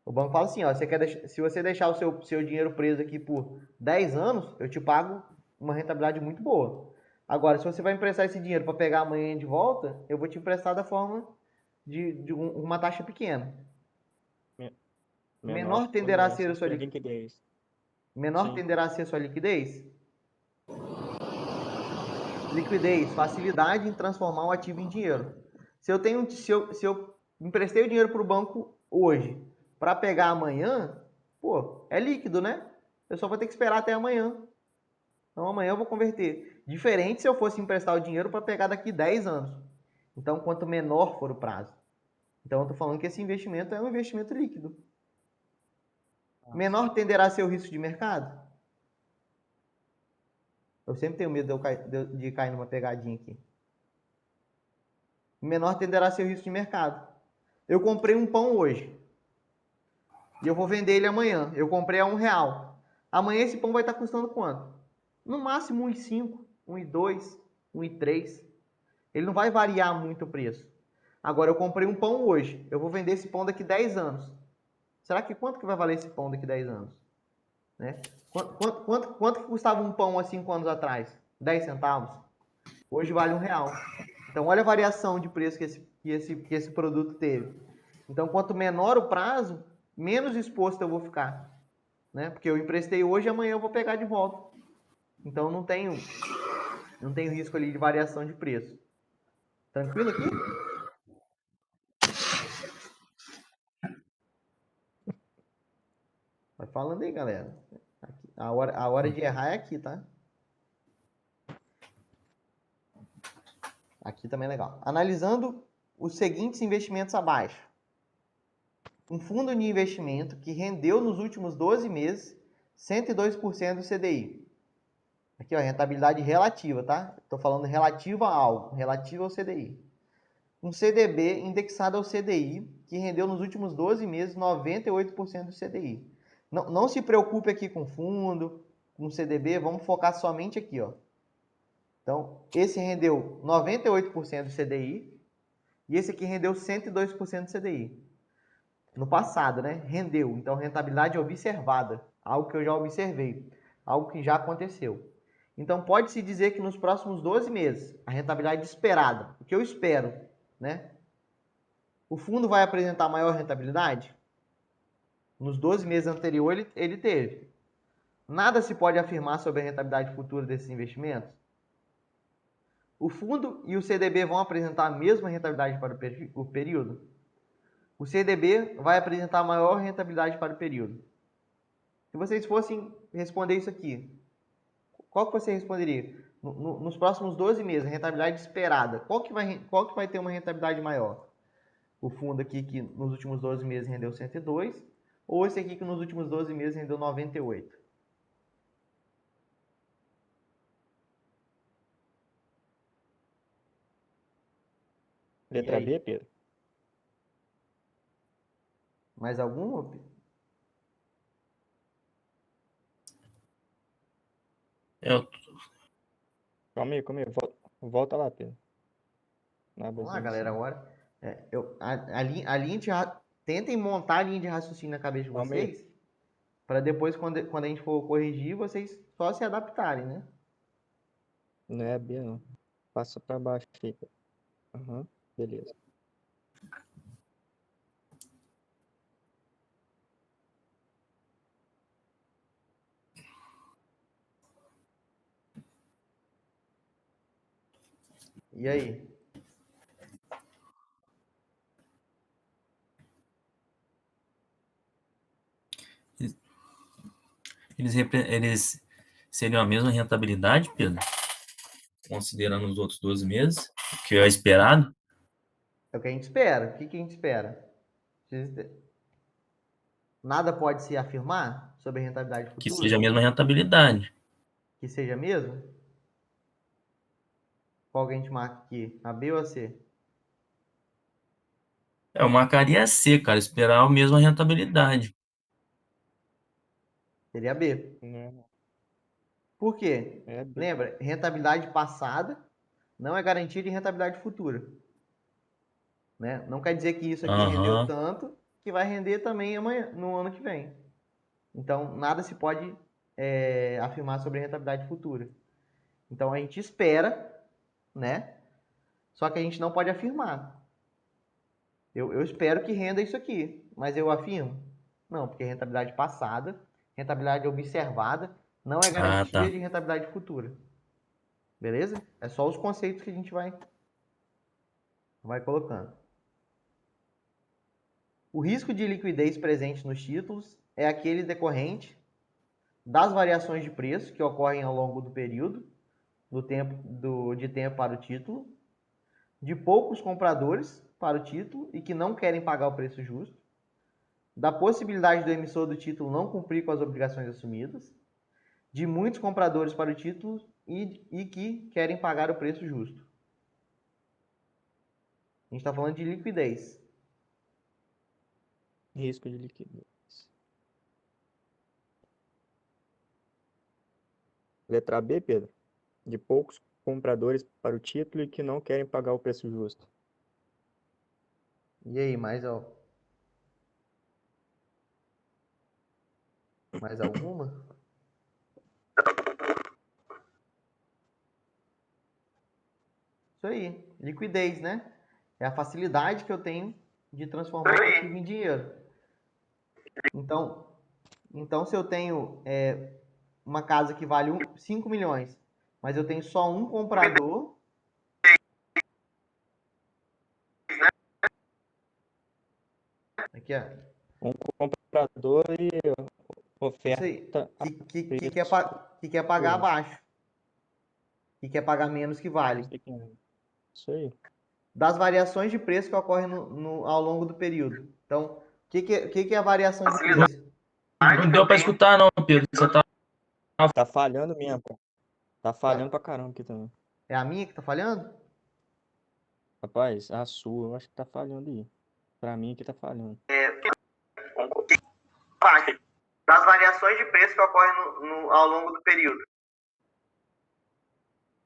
O banco fala assim, ó, se você deixar o seu dinheiro preso aqui por 10 anos, eu te pago uma rentabilidade muito boa. Agora, se você vai emprestar esse dinheiro para pegar amanhã de volta, eu vou te emprestar da forma de uma taxa pequena. Me- Menor Menor tenderá a ser tendência a a sua, ser liquidez. menor Sim. tenderá a ser a sua liquidez? Liquidez, facilidade em transformar o ativo em dinheiro. Se eu emprestei o dinheiro para o banco hoje para pegar amanhã, pô, é líquido, né? Eu só vou ter que esperar até amanhã. Então amanhã eu vou converter. Diferente se eu fosse emprestar o dinheiro para pegar daqui 10 anos. Então, quanto menor for o prazo. Então, eu estou falando que esse investimento é um investimento líquido. Menor tenderá a ser o risco de mercado? Eu sempre tenho medo de cair numa pegadinha aqui. Menor tenderá a ser o risco de mercado. Eu comprei um pão hoje e eu vou vender ele amanhã. Eu comprei a R$ 1. Amanhã esse pão vai estar custando quanto? No máximo 1,5, 1,2, 1,3. Ele não vai variar muito o preço. Agora eu comprei um pão hoje. Eu vou vender esse pão daqui 10 anos. Será que quanto que vai valer esse pão daqui 10 anos? Né? Quanto que custava um pão há 5 anos atrás? 10 centavos? Hoje vale R$ 1. Então olha a variação de preço que esse produto teve. Então quanto menor o prazo, menos exposto eu vou ficar. Né? Porque eu emprestei hoje e amanhã eu vou pegar de volta. Então não tenho risco ali de variação de preço. Tranquilo aqui? falando aí, galera. Aqui, a hora de errar é aqui, tá? Aqui também é legal. Analisando os seguintes investimentos abaixo. Um fundo de investimento que rendeu nos últimos 12 meses 102% do CDI. Aqui, ó, rentabilidade relativa, tá? Estou falando relativa a algo, relativa ao CDI. Um CDB indexado ao CDI, que rendeu nos últimos 12 meses 98% do CDI. Não se preocupe aqui com fundo, com CDB, vamos focar somente aqui, ó. Então, esse rendeu 98% do CDI e esse aqui rendeu 102% do CDI. No passado, né? Rendeu. Então, rentabilidade observada. Algo que eu já observei. Algo que já aconteceu. Então, pode-se dizer que nos próximos 12 meses, a rentabilidade esperada, o que eu espero, né? O fundo vai apresentar maior rentabilidade? Nos 12 meses anteriores, ele teve. Nada se pode afirmar sobre a rentabilidade futura desses investimentos? O fundo e o CDB vão apresentar a mesma rentabilidade para o período? O CDB vai apresentar maior rentabilidade para o período. Se vocês fossem responder isso aqui, qual que você responderia? Nos próximos 12 meses, a rentabilidade esperada, qual que vai ter uma rentabilidade maior? O fundo aqui que nos últimos 12 meses rendeu 102, ou esse aqui que nos últimos 12 meses rendeu 98? Letra B, Pedro? Mais alguma? Eu, Calma aí. Volta lá, Pedro. Vamos lá, galera, agora. A linha de tentem montar a linha de raciocínio na cabeça de Calma aí. vocês, para depois, quando a gente for corrigir, vocês só se adaptarem, né? Não é B, não. Passa pra baixo aqui. Aham, beleza. E aí? eles seriam a mesma rentabilidade, Pedro? Considerando os outros 12 meses, que é esperado? É o que a gente espera. O que a gente espera? Nada pode se afirmar sobre a rentabilidade Que futura? seja a mesma rentabilidade. Que seja mesmo? Qual que a gente marca aqui? A B ou a C? Eu marcaria C, cara, esperar a mesma rentabilidade. Seria a B. Não, Por quê? é B. Lembra, rentabilidade passada não é garantia de rentabilidade futura. Né? Não quer dizer que isso aqui rendeu Aham. tanto que vai render também amanhã, no ano que vem. Então, nada se pode afirmar sobre a rentabilidade futura. Então, a gente espera, né? Só que a gente não pode afirmar. Eu espero que renda isso aqui, mas eu afirmo? Não, porque rentabilidade passada, rentabilidade observada, não é Ah, garantia tá. de rentabilidade futura. Beleza? É só os conceitos que a gente vai colocando. O risco de liquidez presente nos títulos é aquele decorrente das variações de preço que ocorrem ao longo do período de tempo para o título, de poucos compradores para o título e que não querem pagar o preço justo, da possibilidade do emissor do título não cumprir com as obrigações assumidas, de muitos compradores para o título e que querem pagar o preço justo. A gente está falando de liquidez. Risco de liquidez. Letra B, Pedro? De poucos compradores para o título e que não querem pagar o preço justo. E aí, mais alguma? Isso aí, liquidez, né? É a facilidade que eu tenho de transformar o ativo em dinheiro. Então se eu tenho uma casa que vale 5 milhões, mas eu tenho só um comprador, aqui, ó, Um comprador e Isso aí. Oferta a Que preço. quer pagar Hoje. abaixo. Que quer pagar menos que vale. Isso aí. Das variações de preço que ocorrem ao longo do período. Então, que é a variação de preço? Não deu pra escutar, não, Pedro. Você tá. Tá falhando mesmo, cara. Tá Tá. falhando pra caramba aqui também. É a minha que tá falhando? Rapaz, a sua, eu acho que tá falhando aí. Pra mim aqui tá falhando. Das variações de preço que ocorrem ao longo do período.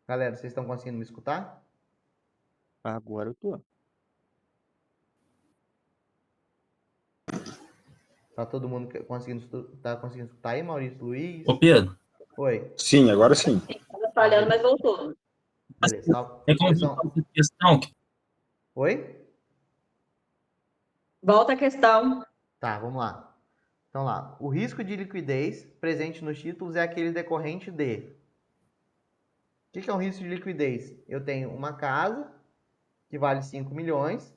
Galera, vocês estão conseguindo me escutar? Agora eu tô. Tá todo mundo conseguindo escutar aí, Maurício, Luiz? Ô, Pedro, Oi, Sim, agora sim. Estava falhando, mas voltou. beleza. tem como Vocês voltar são... essa questão? Oi? Volta a questão. Tá, vamos lá. Então lá, o risco de liquidez presente nos títulos é aquele decorrente de... O que é um risco de liquidez? Eu tenho uma casa que vale 5 milhões,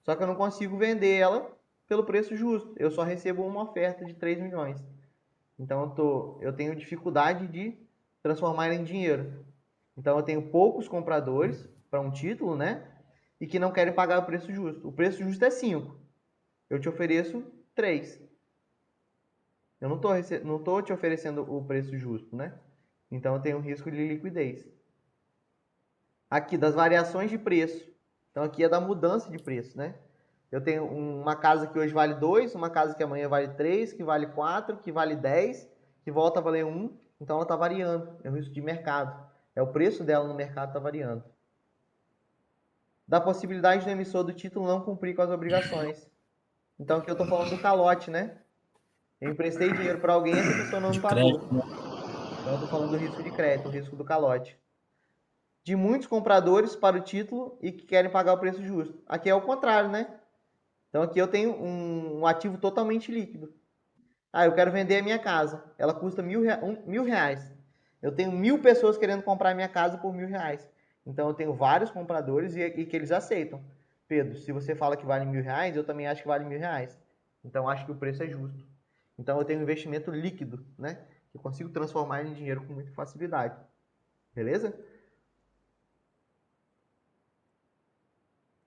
só que eu não consigo vender ela pelo preço justo. Eu só recebo uma oferta de 3 milhões. Então eu tenho dificuldade de transformar ela em dinheiro. Então eu tenho poucos compradores para um título, né? E que não querem pagar o preço justo. O preço justo é 5. Eu te ofereço 3. Eu não tô te oferecendo o preço justo, né? Então eu tenho um risco de liquidez. Aqui das variações de preço. Então aqui é da mudança de preço, né? Eu tenho uma casa que hoje vale 2, uma casa que amanhã vale 3, que vale 4, que vale 10, que volta a valer 1. Então ela está variando. É um risco de mercado. É o preço dela no mercado está variando. Da possibilidade do emissor do título não cumprir com as obrigações. Então aqui eu estou falando do calote, né? Eu emprestei dinheiro para alguém e essa pessoa não me De pagou. crédito, né? Então eu estou falando do risco de crédito, o risco do calote. De muitos compradores para o título e que querem pagar o preço justo. Aqui é o contrário, né? Então aqui eu tenho um ativo totalmente líquido. Ah, eu quero vender a minha casa. Ela custa R$ 1.000. Eu tenho 1.000 pessoas querendo comprar a minha casa por R$ 1.000. Então eu tenho vários compradores e que eles aceitam. Pedro, se você fala que vale R$ 1.000, eu também acho que vale R$ 1.000. Então acho que o preço é justo. Então eu tenho um investimento líquido, né? Que eu consigo transformar em dinheiro com muita facilidade. Beleza?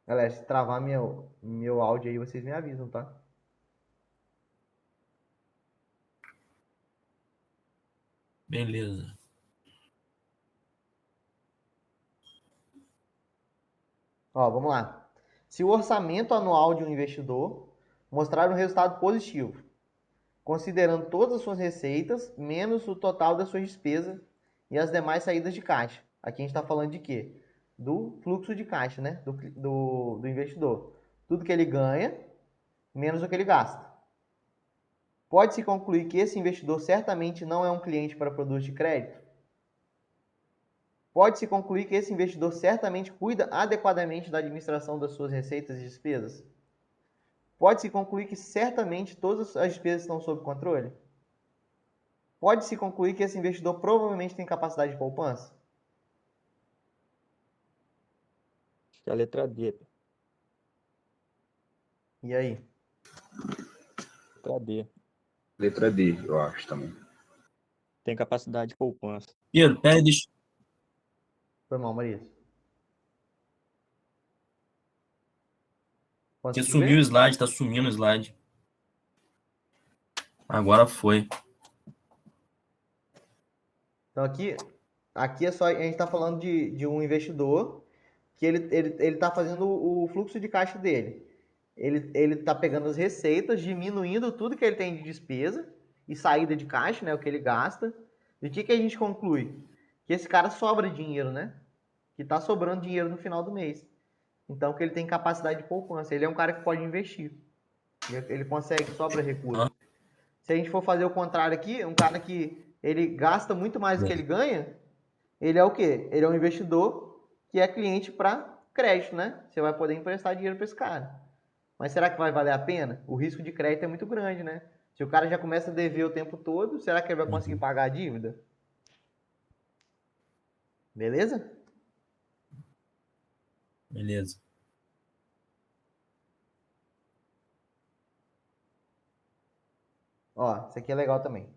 Galera, se travar meu áudio aí, vocês me avisam, tá? Beleza. Ó, vamos lá. Se o orçamento anual de um investidor mostrar um resultado positivo, considerando todas as suas receitas, menos o total das suas despesas e as demais saídas de caixa. Aqui a gente está falando de quê? Do fluxo de caixa, né? Do investidor. Tudo que ele ganha, menos o que ele gasta. Pode-se concluir que esse investidor certamente não é um cliente para produtos de crédito? Pode-se concluir que esse investidor certamente cuida adequadamente da administração das suas receitas e despesas? Pode-se concluir que certamente todas as despesas estão sob controle? Pode-se concluir que esse investidor provavelmente tem capacidade de poupança? Acho que é a letra D. E aí? Letra D. Letra D, eu acho também. Tem capacidade de poupança. Pedro, pera, deixa. Foi mal, Marisa. Porque Conseguiu sumiu o ver? slide, tá sumindo o slide. Agora foi. Então aqui é só, a gente está falando de um investidor que ele está fazendo o fluxo de caixa dele. Ele está pegando as receitas, diminuindo tudo que ele tem de despesa e saída de caixa, né, o que ele gasta. E o que a gente conclui? Que esse cara sobra dinheiro, né? Que está sobrando dinheiro no final do mês. Então que ele tem capacidade de poupança. Ele é um cara que pode investir. Ele consegue, sobra recurso. Se a gente for fazer o contrário aqui, um cara que ele gasta muito mais do que ele ganha, ele é o quê? Ele é um investidor que é cliente para crédito, né? Você vai poder emprestar dinheiro para esse cara. Mas será que vai valer a pena? O risco de crédito é muito grande, né? Se o cara já começa a dever o tempo todo, será que ele vai conseguir pagar a dívida? Beleza? Beleza. Ó, isso aqui é legal também.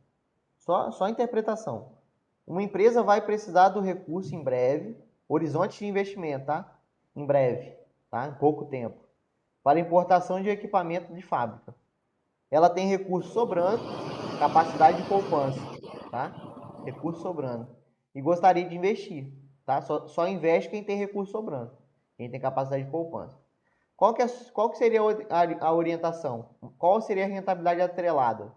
Só interpretação. Uma empresa vai precisar do recurso em breve, horizonte de investimento, tá? Em breve, tá? Em pouco tempo, para importação de equipamento de fábrica. Ela tem recurso sobrando, capacidade de poupança, tá? Recurso sobrando. E gostaria de investir, tá? Só investe quem tem recurso sobrando, quem tem capacidade de poupança. Qual que seria a orientação? Qual seria a rentabilidade atrelada?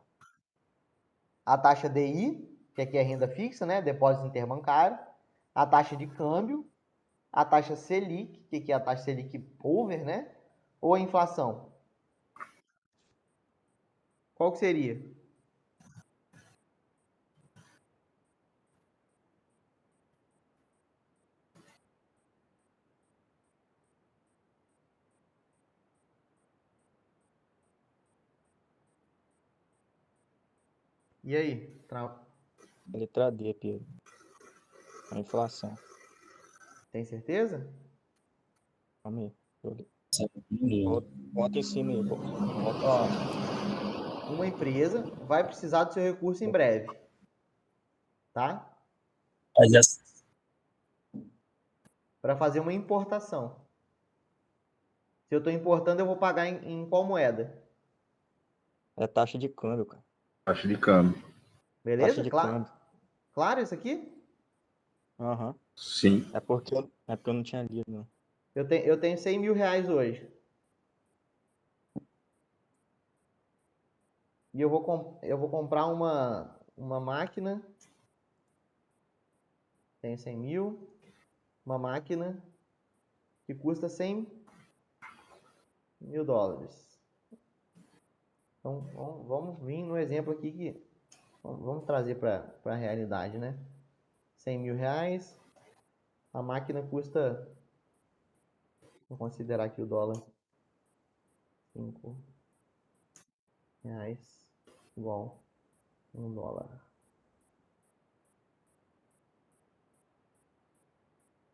A taxa DI, que aqui é renda fixa, né? Depósito interbancário, a taxa de câmbio, a taxa Selic, que aqui é a taxa Selic over, né? Ou a inflação? Qual que seria? E aí? Letra D, Pedro. A inflação. Tem certeza? Calma aí. Hum. Bota em cima aí. Bota em Ó, cima. uma empresa vai precisar do seu recurso em breve, tá? Mas essa, Para fazer uma importação. Se eu estou importando, eu vou pagar em qual moeda? É taxa de câmbio, cara. Taxa de câmbio. Beleza? Taxa de Claro? câmbio. Claro isso aqui? Aham. Sim. É porque eu não tinha lido, não. Eu tenho 100 mil reais hoje. E eu vou comprar uma máquina. Tenho 100 mil. Uma máquina que custa 100 mil dólares. Então, vamos vir no exemplo aqui que vamos trazer para a realidade, né? 100 mil reais. A máquina custa, vou considerar aqui o dólar, 5 reais igual $1.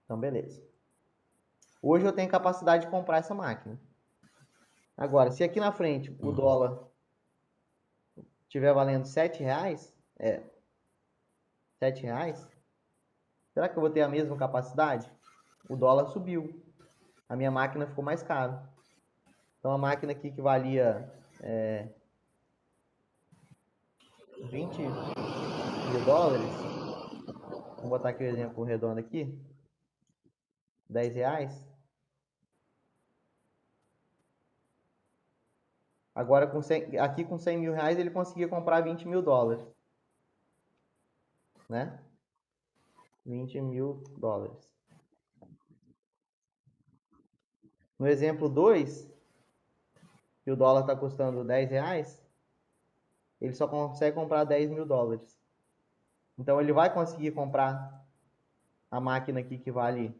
Então, beleza. Hoje eu tenho capacidade de comprar essa máquina. Agora, se aqui na frente o dólar estiver valendo 7 reais, 7 reais, será que eu vou ter a mesma capacidade? O dólar subiu. A minha máquina ficou mais cara. Então, a máquina aqui que valia 20 mil dólares, vou botar aqui o exemplo redondo aqui, 10 reais. Agora, aqui com 100 mil reais, ele conseguia comprar 20 mil dólares. Né? 20 mil dólares. No exemplo 2, que o dólar está custando 10 reais, ele só consegue comprar 10 mil dólares. Então, ele vai conseguir comprar a máquina aqui que vale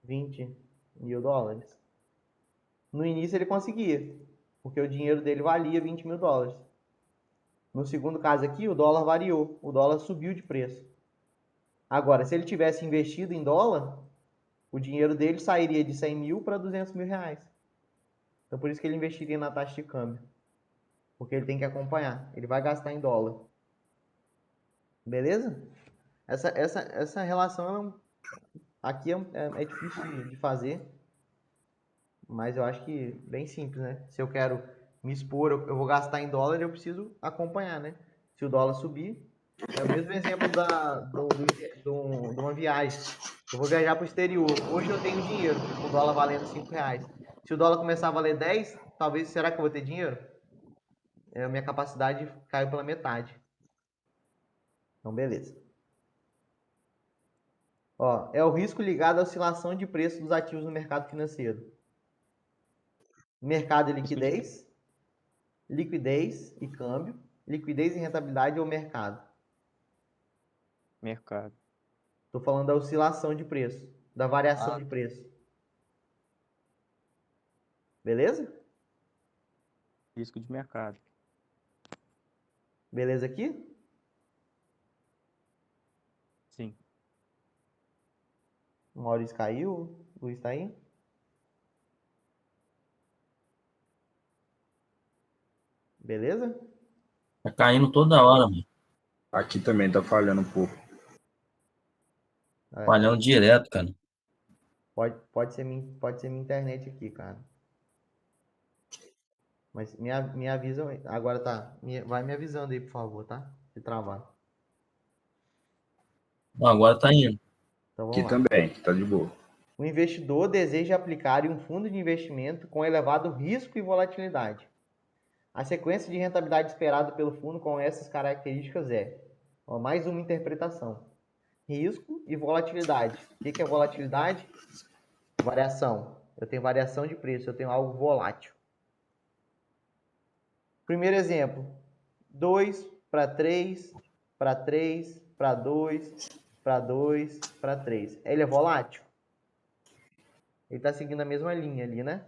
20 mil dólares. No início, ele conseguia, porque o dinheiro dele valia 20 mil dólares. No segundo caso aqui, o dólar variou, o dólar subiu de preço. Agora, se ele tivesse investido em dólar, o dinheiro dele sairia de 100 mil para 200 mil reais. Então, por isso que ele investiria na taxa de câmbio. Porque ele tem que acompanhar. Ele vai gastar em dólar. Beleza? Essa relação aqui é difícil de fazer. Mas eu acho que bem simples, né? Se eu quero me expor, eu vou gastar em dólar, eu preciso acompanhar, né? Se o dólar subir, é o mesmo exemplo de uma viagem. Eu vou viajar para o exterior. Hoje eu tenho dinheiro, o dólar valendo 5 reais. Se o dólar começar a valer 10, talvez, será que eu vou ter dinheiro? A minha capacidade caiu pela metade. Então, beleza. Ó, é o risco ligado à oscilação de preço dos ativos no mercado financeiro. Mercado e liquidez, liquidez e câmbio, liquidez e rentabilidade ou mercado. Mercado. Estou falando da oscilação de preço, da variação de preço. Beleza? Risco de mercado. Beleza aqui? Sim. O Maurício caiu, o Luiz está aí? Beleza? Tá caindo toda hora, mano. Aqui também tá falhando um pouco. É, Falhando direto, cara. pode ser minha internet aqui, cara. Mas me avisa. Agora tá. Vai me avisando aí, por favor, tá? Se travar. Não, agora tá indo. Então Aqui vamos lá. também, tá de boa. O investidor deseja aplicar em um fundo de investimento com elevado risco e volatilidade. A sequência de rentabilidade esperada pelo fundo com essas características é, ó, mais uma interpretação: risco e volatilidade. O que é volatilidade? Variação. Eu tenho variação de preço, eu tenho algo volátil. Primeiro exemplo: 2 para 3, para 3, para 2, para 2, para 3. Ele é volátil? Ele está seguindo a mesma linha ali, né?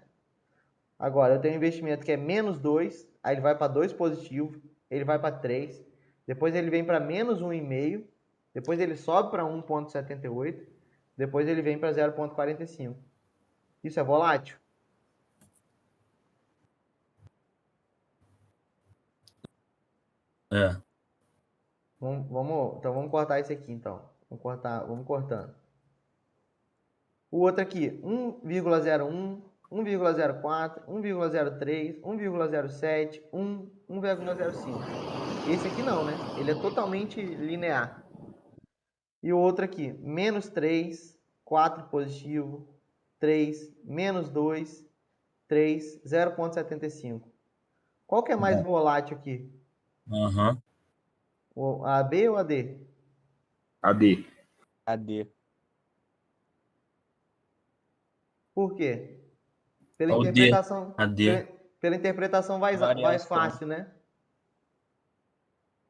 Agora, eu tenho um investimento que é menos 2, aí ele vai para 2 positivo, ele vai para 3, depois ele vem para menos 1,5, depois ele sobe para 1,78, depois ele vem para 0,45. Isso é volátil? É. Então vamos cortar isso aqui, então. Vamos cortando. O outro aqui, 1,01, 1,04, 1,03, 1,07, 1, 1,05. Esse aqui não, né? Ele é totalmente linear. E o outro aqui, menos 3, 4 positivo, 3, menos 2, 3, 0,75. Qual que é mais volátil aqui? Aham. A B ou a D? AD. AD. Por quê? Pela É o D. interpretação, A D. pela interpretação vai Variação. fácil, né?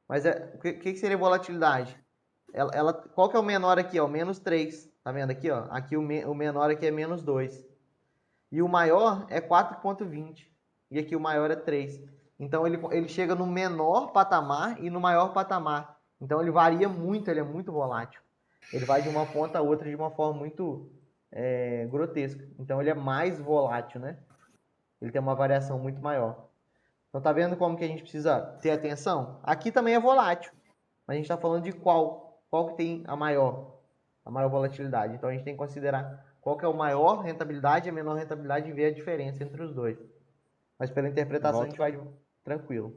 Mas o que seria volatilidade? Qual que é o menor aqui? Ó, menos 3. Tá vendo aqui? Ó? Aqui o menor aqui é menos 2. E o maior é 4,20. E aqui o maior é 3. Então ele chega no menor patamar e no maior patamar. Então ele varia muito, ele é muito volátil. Ele vai de uma ponta a outra de uma forma muito grotesca. Então ele é mais volátil, né? Ele tem uma variação muito maior. Então tá vendo como que a gente precisa ter atenção? Aqui também é volátil. Mas a gente está falando de qual que tem a maior volatilidade. Então a gente tem que considerar qual que é a maior rentabilidade e a menor rentabilidade e ver a diferença entre os dois. Mas pela interpretação a gente vai tranquilo.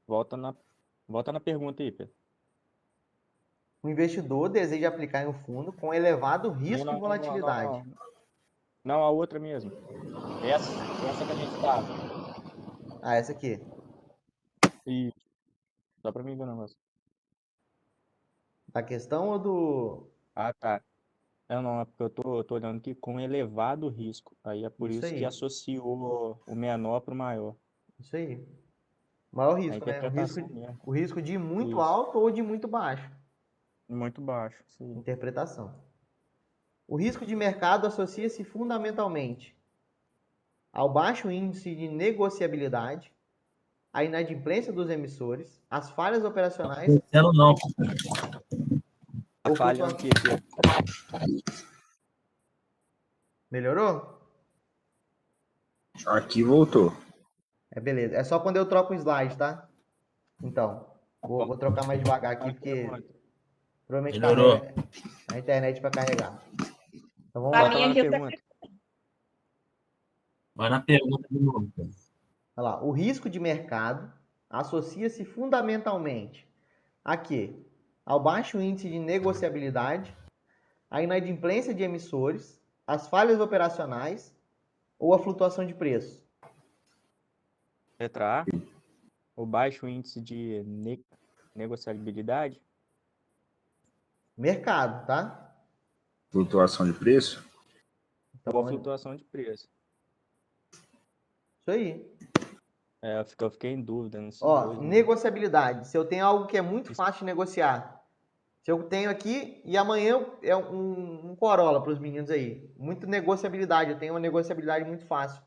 Volta na pergunta aí, Pedro. O investidor deseja aplicar em um fundo com elevado risco e volatilidade. Não, a outra mesmo. Essa que a gente tava. Ah, essa aqui. Isso. Só pra mim ver o negócio. Da questão ou do... Ah, tá. Não, é porque eu tô olhando aqui com elevado risco. Aí é por Isso isso que aí. associou o menor pro maior. Isso aí. Maior É a risco, né? interpretação mesmo. O risco de muito Isso. alto ou de muito baixo. Muito baixo. Sim. Interpretação. O risco de mercado associa-se fundamentalmente ao baixo índice de negociabilidade, à inadimplência dos emissores, às falhas operacionais Não, não. Tá ou falhando flutuações. aqui, Pedro. Melhorou? Aqui voltou. Beleza. É só quando eu troco o slide, tá? Então, vou trocar mais devagar aqui, porque provavelmente Melhorou. carrega a internet para carregar. Então vamos Pra lá. mim Volta lá na aqui, pergunta. Vai na pergunta de novo, cara. Olha lá. O risco de mercado associa-se fundamentalmente a quê? Ao baixo índice de negociabilidade, à inadimplência de emissores, às falhas operacionais ou à flutuação de preços. Letra A. O baixo índice de negociabilidade. Mercado, tá? Flutuação de preço. Então, Ou a flutuação de preço. isso aí. Eu fiquei em dúvida nesses Ó, dois. negociabilidade. Se eu tenho algo que é muito fácil de negociar. Se eu tenho aqui e amanhã é um Corolla para os meninos aí. Muita negociabilidade. Eu tenho uma negociabilidade muito fácil.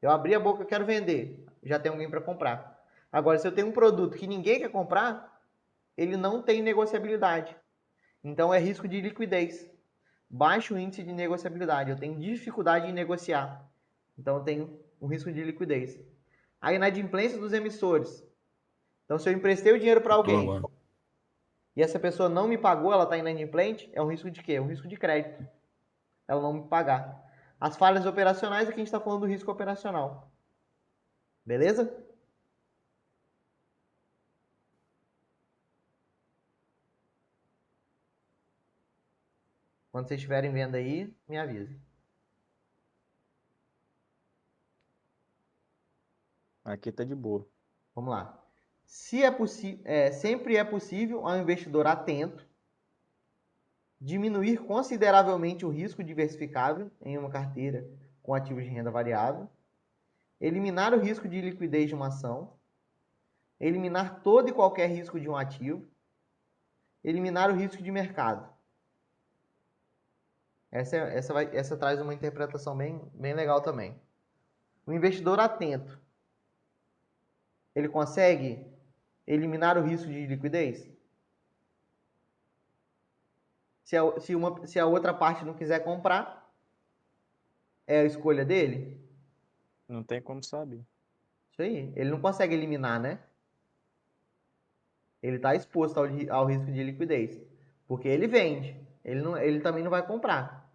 Eu abri a boca, eu quero vender. Já tem alguém para comprar. Agora, se eu tenho um produto que ninguém quer comprar, ele não tem negociabilidade. Então é risco de liquidez. Baixo índice de negociabilidade. Eu tenho dificuldade em negociar. Então eu tenho um risco de liquidez. A inadimplência dos emissores. Então, se eu emprestei o dinheiro para alguém Boa. e essa pessoa não me pagou, ela está inadimplente, é um risco de quê? É um risco de crédito. Ela não me pagar. As falhas operacionais, aqui a gente está falando do risco operacional. Beleza? Quando vocês estiverem vendo aí, me avise. Aqui tá de boa. Vamos lá. Sempre é possível ao investidor atento diminuir consideravelmente o risco diversificável em uma carteira com ativos de renda variável, eliminar o risco de liquidez de uma ação, eliminar todo e qualquer risco de um ativo, eliminar o risco de mercado. Essa traz uma interpretação bem legal também. O investidor atento, ele consegue eliminar o risco de liquidez? Se a outra parte não quiser comprar, é a escolha dele? Não tem como saber. Isso aí. Ele não consegue eliminar, né? Ele está exposto ao risco de liquidez. Porque ele vende. Ele também não vai comprar.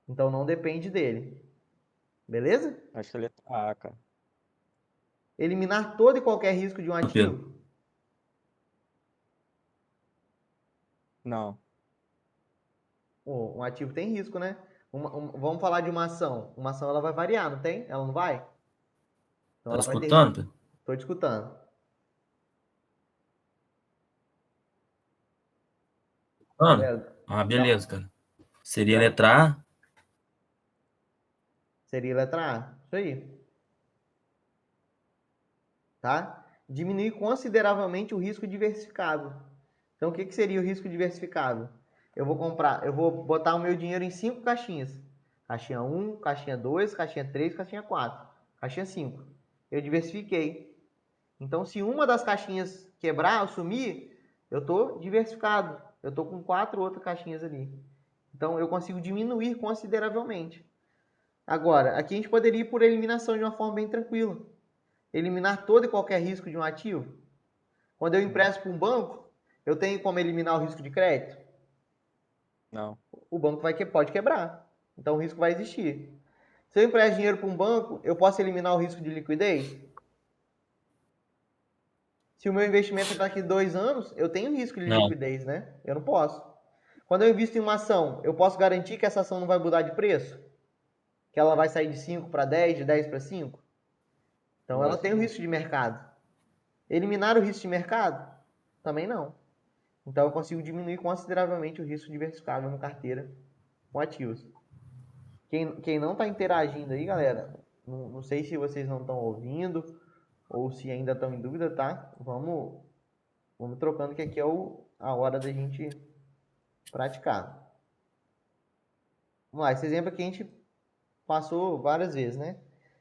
Então não depende dele. Beleza? Acho que é letra A, cara. Eliminar todo e qualquer risco de um ativo? Não. Um ativo tem risco, né? Vamos falar de uma ação. Uma ação ela vai variar, não tem? Ela não vai? Então Tá ela vai ter escutando, risco. Pedro? Estou te escutando. Escutando? Ah, beleza, cara. Seria letra A? Seria letra A. Isso aí. Tá? Diminuir consideravelmente o risco diversificável. Então, o que seria o risco diversificável? Eu vou botar o meu dinheiro em 5 caixinhas. Caixinha 1, caixinha 2, caixinha 3, caixinha 4, caixinha 5. Eu diversifiquei. Então, se uma das caixinhas quebrar ou sumir, eu estou diversificado. Eu estou com 4 outras caixinhas ali. Então, eu consigo diminuir consideravelmente. Agora, aqui a gente poderia ir por eliminação de uma forma bem tranquila. Eliminar todo e qualquer risco de um ativo. Quando eu empresto para um banco, eu tenho como eliminar o risco de crédito? Não. O banco pode quebrar. Então o risco vai existir. Se eu empresto dinheiro para um banco, eu posso eliminar o risco de liquidez? Se o meu investimento é daqui a 2 anos, eu tenho risco de liquidez, né? Eu não posso. Quando eu invisto em uma ação, eu posso garantir que essa ação não vai mudar de preço? Que ela vai sair de 5 para 10, de 10 para 5? Então ela tem o risco de mercado. Eliminar o risco de mercado? Também não. Então eu consigo diminuir consideravelmente o risco diversificável na carteira com ativos. Quem não está interagindo aí, galera, não sei se vocês não estão ouvindo ou se ainda estão em dúvida, tá? Vamos trocando, que aqui é a hora da gente praticar. Vamos lá, esse exemplo aqui a gente passou várias vezes, né?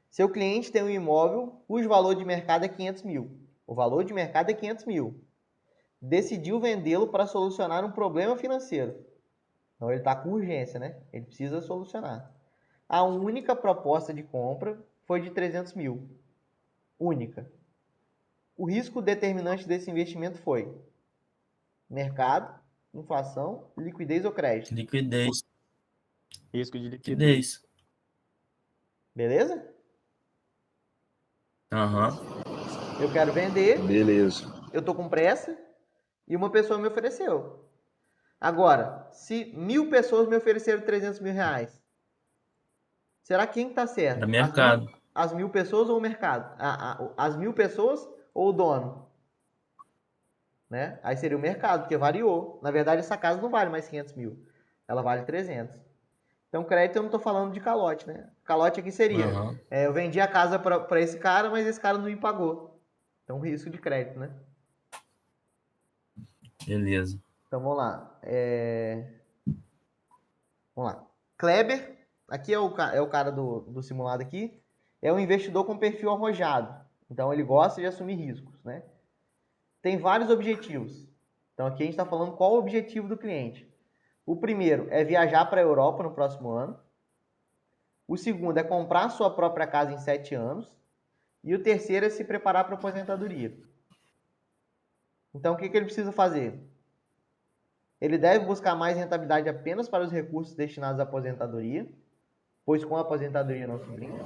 Seu cliente tem um imóvel cujo valor de mercado é 500 mil. O valor de mercado é 500 mil. Decidiu vendê-lo para solucionar um problema financeiro. Então ele está com urgência, né? Ele precisa solucionar. A única proposta de compra foi de 300 mil. Única. O risco determinante desse investimento foi mercado, inflação, liquidez ou crédito. Liquidez. Risco de liquidez. Liquidez. Beleza? Aham. Eu quero vender, Beleza. eu tô com pressa e uma pessoa me ofereceu. Agora, se 1.000 pessoas me ofereceram 300 mil reais, será quem está certo? É mercado. As 1.000 pessoas ou o mercado? As 1.000 pessoas ou o dono? Né? Aí seria o mercado, porque variou. Na verdade, essa casa não vale mais 500 mil. Ela vale 300. Então, crédito eu não estou falando de calote, né? Calote aqui seria, Aham. eu vendi a casa para esse cara, mas esse cara não me pagou. Então, risco de crédito, né? Beleza. Então, vamos lá. Vamos lá. Kleber, aqui é o cara do simulado aqui, é um investidor com perfil arrojado. Então, ele gosta de assumir riscos, né? Tem vários objetivos. Então, aqui a gente está falando qual o objetivo do cliente. O primeiro é viajar para a Europa no próximo ano. O segundo é comprar sua própria casa em 7 anos. E o terceiro é se preparar para a aposentadoria. Então, o que ele precisa fazer? Ele deve buscar mais rentabilidade apenas para os recursos destinados à aposentadoria, pois com a aposentadoria não se brinca.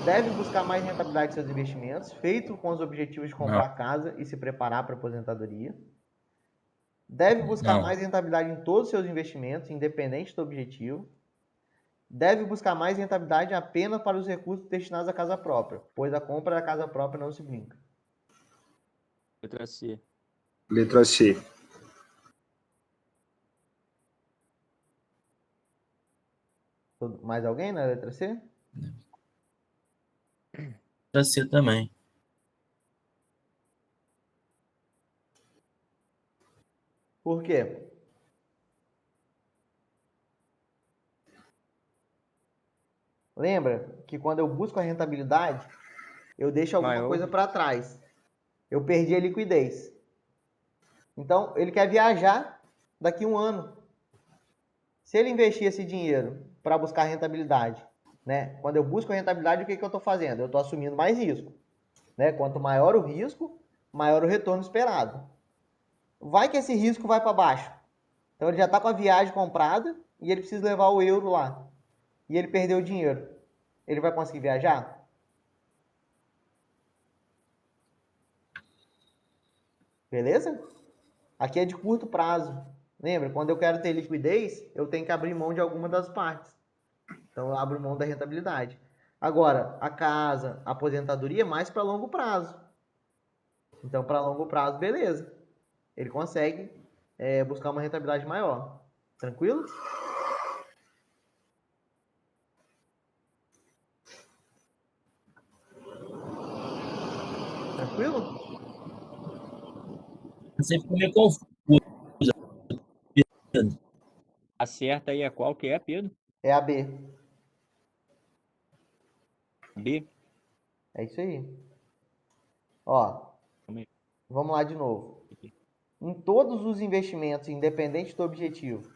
Deve buscar mais rentabilidade em seus investimentos, feito com os objetivos de comprar casa e se preparar para a aposentadoria. Deve buscar mais rentabilidade em todos os seus investimentos, independente do objetivo. Deve buscar mais rentabilidade apenas para os recursos destinados à casa própria, pois a compra da casa própria não se brinca. Letra C. Letra C. Mais alguém na letra C? Letra C também. Por quê? Lembra que quando eu busco a rentabilidade, eu deixo alguma Maior. coisa para trás. Eu perdi a liquidez. Então, ele quer viajar daqui a um ano. Se ele investir esse dinheiro para buscar rentabilidade, né? Quando eu busco a rentabilidade, o que eu estou fazendo? Eu estou assumindo mais risco. Né? Quanto maior o risco, maior o retorno esperado. Vai que esse risco vai para baixo. Então, ele já está com a viagem comprada e ele precisa levar o euro lá. E ele perdeu o dinheiro. Ele vai conseguir viajar? Beleza? Aqui é de curto prazo. Lembra? Quando eu quero ter liquidez, eu tenho que abrir mão de alguma das partes. Então, eu abro mão da rentabilidade. Agora, a casa, a aposentadoria é mais para longo prazo. Então, para longo prazo, beleza. Ele consegue buscar uma rentabilidade maior. Tranquilo? Tranquilo? Você ficou meio confuso. A certa aí é qual que é, Pedro? É a B. B. É isso aí. Ó, vamos lá de novo. Em todos os investimentos, independente do objetivo,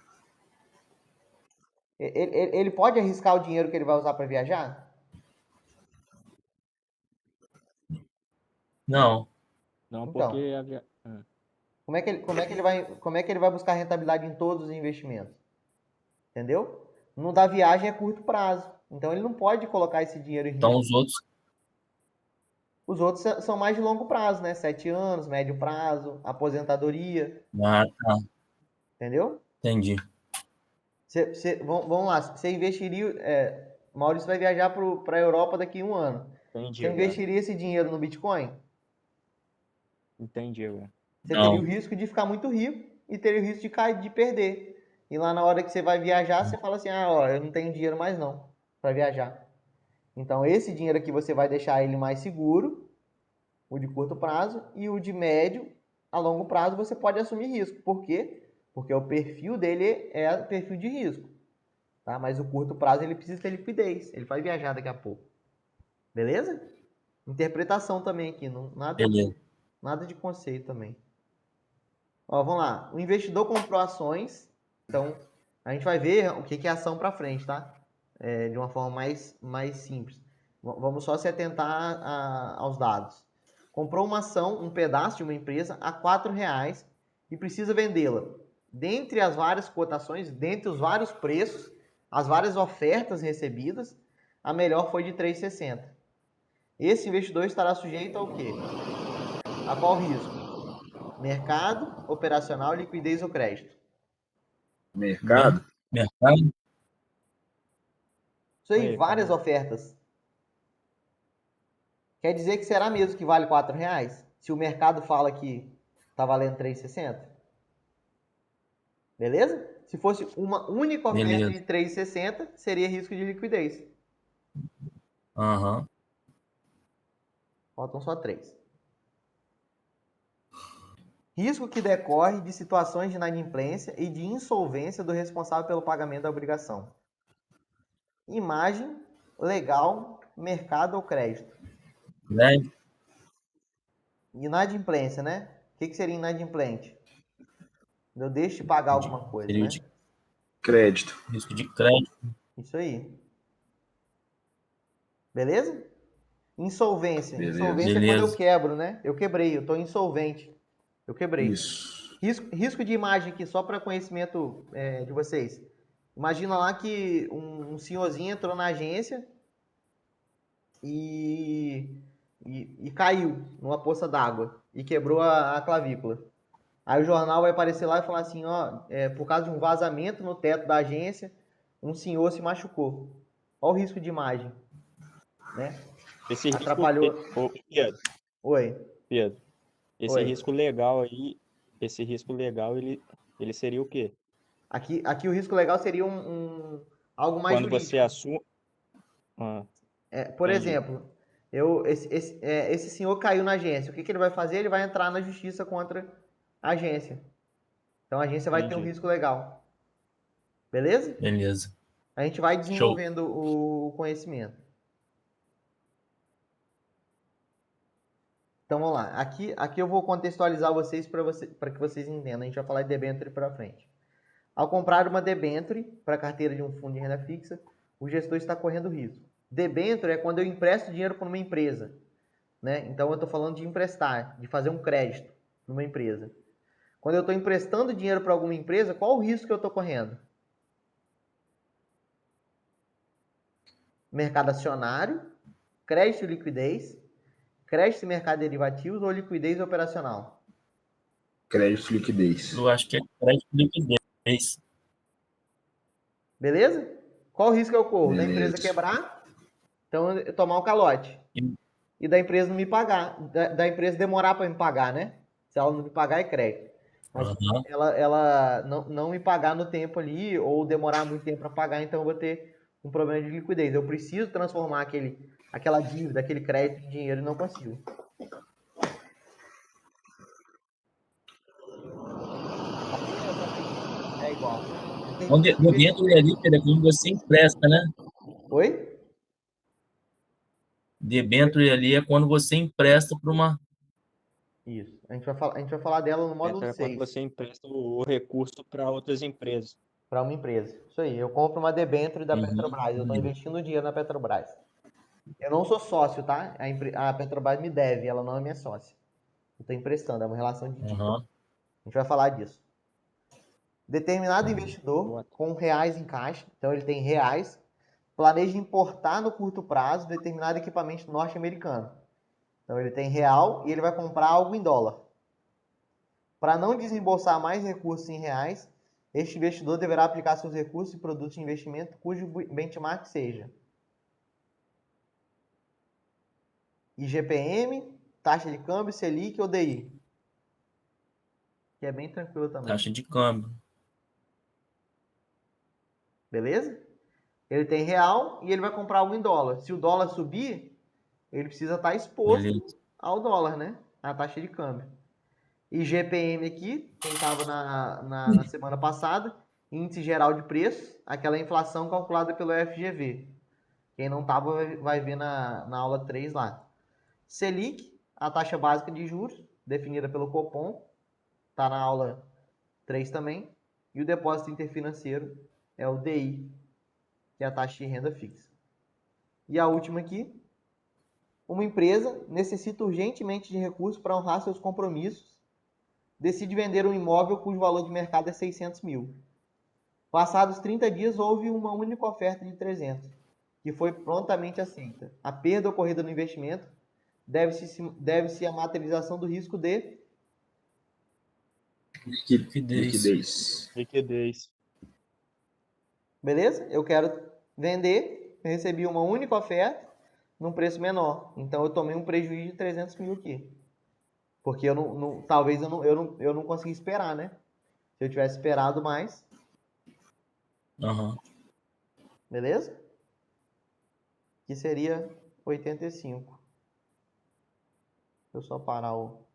ele pode arriscar o dinheiro que ele vai usar para viajar? Não. Não, Então, porque como é que ele vai buscar rentabilidade em todos os investimentos? Entendeu? No da viagem é curto prazo. Então ele não pode colocar esse dinheiro em risco. Então os outros. Os outros são mais de longo prazo, né? 7 anos, médio prazo, aposentadoria. Ah, tá. Entendeu? Entendi. Vamos lá, você investiria. Maurício vai viajar para a Europa daqui a um ano. entendi Você agora. investiria esse dinheiro no Bitcoin? Entendi agora. Você Não. teria o risco de ficar muito rico e teria o risco de cair, de perder. E lá na hora que você vai viajar, você fala assim: ah, ó, eu não tenho dinheiro mais não para viajar. Então esse dinheiro aqui você vai deixar ele mais seguro, o de curto prazo, e o de médio a longo prazo você pode assumir risco. Por quê? Porque o perfil dele é perfil de risco. Tá? Mas o curto prazo ele precisa ter liquidez. Ele vai viajar daqui a pouco. Beleza? Interpretação também aqui. Beleza. Nada de conceito também. Ó, vamos lá. O investidor comprou ações. Então, a gente vai ver o que é ação para frente, tá? De uma forma mais simples. Vamos só se atentar aos dados. Comprou uma ação, um pedaço de uma empresa a R$4 e precisa vendê-la. Dentre as várias cotações, dentre os vários preços, as várias ofertas recebidas, a melhor foi de R$3,60. Esse investidor estará sujeito ao quê? A qual risco? Mercado, operacional, liquidez ou crédito? Mercado? Mercado? Isso aí, Aí, várias ofertas. Quer dizer que será mesmo que vale R$4? Se o mercado fala que está valendo R$3,60? Beleza? Se fosse uma única oferta Beleza. de R$3,60, seria risco de liquidez. Aham. Faltam só 3. Risco que decorre de situações de inadimplência e de insolvência do responsável pelo pagamento da obrigação. Imagem, legal, mercado ou crédito. Crédito. Inadimplência, né? O que seria inadimplente? Eu deixo de pagar alguma coisa, Seria né? de Crédito. risco de crédito. Isso aí. Beleza? Insolvência. Beleza. Insolvência é quando eu Beleza. quebro, né? Eu quebrei, eu tô insolvente. Eu quebrei. Isso. Risco de imagem aqui, só para conhecimento de vocês. Imagina lá que um senhorzinho entrou na agência e caiu numa poça d'água e quebrou a clavícula. Aí o jornal vai aparecer lá e falar assim, ó, por causa de um vazamento no teto da agência, um senhor se machucou. Olha o risco de imagem, né? Esse risco, Atrapalhou. ô, Pedro, Oi, Pedro, esse oi. risco legal aí, esse risco legal, ele seria o quê? Aqui o risco legal seria algo mais Quando você jurídico. assume. Ah, Por entendi. exemplo, esse senhor caiu na agência. O que ele vai fazer? Ele vai entrar na justiça contra a agência. Então a agência vai ter um Entendi. risco legal. Beleza? Beleza. A gente vai Show. desenvolvendo o conhecimento. Então vamos lá. Aqui eu vou contextualizar vocês para que vocês entendam. A gente vai falar de debênture para frente. Ao comprar uma debênture para a carteira de um fundo de renda fixa, o gestor está correndo risco. Debênture é quando eu empresto dinheiro para uma empresa, né? Então eu estou falando de emprestar, de fazer um crédito para uma empresa. Quando eu estou emprestando dinheiro para alguma empresa, qual o risco que eu estou correndo? Mercado acionário, crédito e liquidez, crédito e mercado de derivativos ou liquidez operacional? Crédito e liquidez. Eu acho que é crédito de liquidez. Beleza? Qual o risco que eu corro? Da empresa Beleza. quebrar, então eu tomar um calote. E da empresa não me pagar, da empresa demorar para me pagar, né? Se ela não me pagar, é crédito. Mas Aham. ela não me pagar no tempo ali, ou demorar muito tempo para pagar, então eu vou ter um problema de liquidez. Eu preciso transformar aquela dívida, aquele crédito em dinheiro e não consigo. É igual. Debênture ali, Pedro, é quando você empresta, né? Oi? Debênture ali é quando você empresta para uma. Isso. A gente vai falar dela no módulo Entra quando 6. você empresta o recurso para outras empresas. Para uma empresa. Isso aí. Eu compro uma debênture da Uhum. Petrobras. Eu estou investindo dinheiro na Petrobras. Eu não sou sócio, tá? A Petrobras me deve, ela não é minha sócia. Eu estou emprestando, é uma relação de dívida. Aham. A gente vai falar disso. Determinado investidor Boa. com reais em caixa, então ele tem reais, planeja importar no curto prazo determinado equipamento norte-americano. Então ele tem real e ele vai comprar algo em dólar. Para não desembolsar mais recursos em reais, este investidor deverá aplicar seus recursos em produtos de investimento cujo benchmark seja IGPM, taxa de câmbio, Selic ou DI. Que é bem tranquilo também. Taxa de câmbio. Beleza? Ele tem real e ele vai comprar algo em dólar. Se o dólar subir, ele precisa estar exposto Beleza. ao dólar, né? A taxa de câmbio. IGPM aqui, quem estava na semana passada, índice geral de preços, aquela inflação calculada pelo FGV. Quem não estava vai ver na aula 3 lá. Selic, a taxa básica de juros, definida pelo Copom, está na aula 3 também. E o depósito interfinanceiro é o DI, que é a taxa de renda fixa. E a última aqui, uma empresa necessita urgentemente de recursos para honrar seus compromissos, decide vender um imóvel cujo valor de mercado é 600 mil. Passados 30 dias, houve uma única oferta de 300, que foi prontamente aceita. A perda ocorrida no investimento deve-se à materialização do risco de Liquidez. Liquidez. beleza? Eu quero vender, eu recebi uma única oferta num preço menor. Então eu tomei um prejuízo de 300 mil aqui. Porque talvez eu não consegui esperar, né? Se eu tivesse esperado mais, Aham. beleza? Que seria 85. Deixa eu só parar o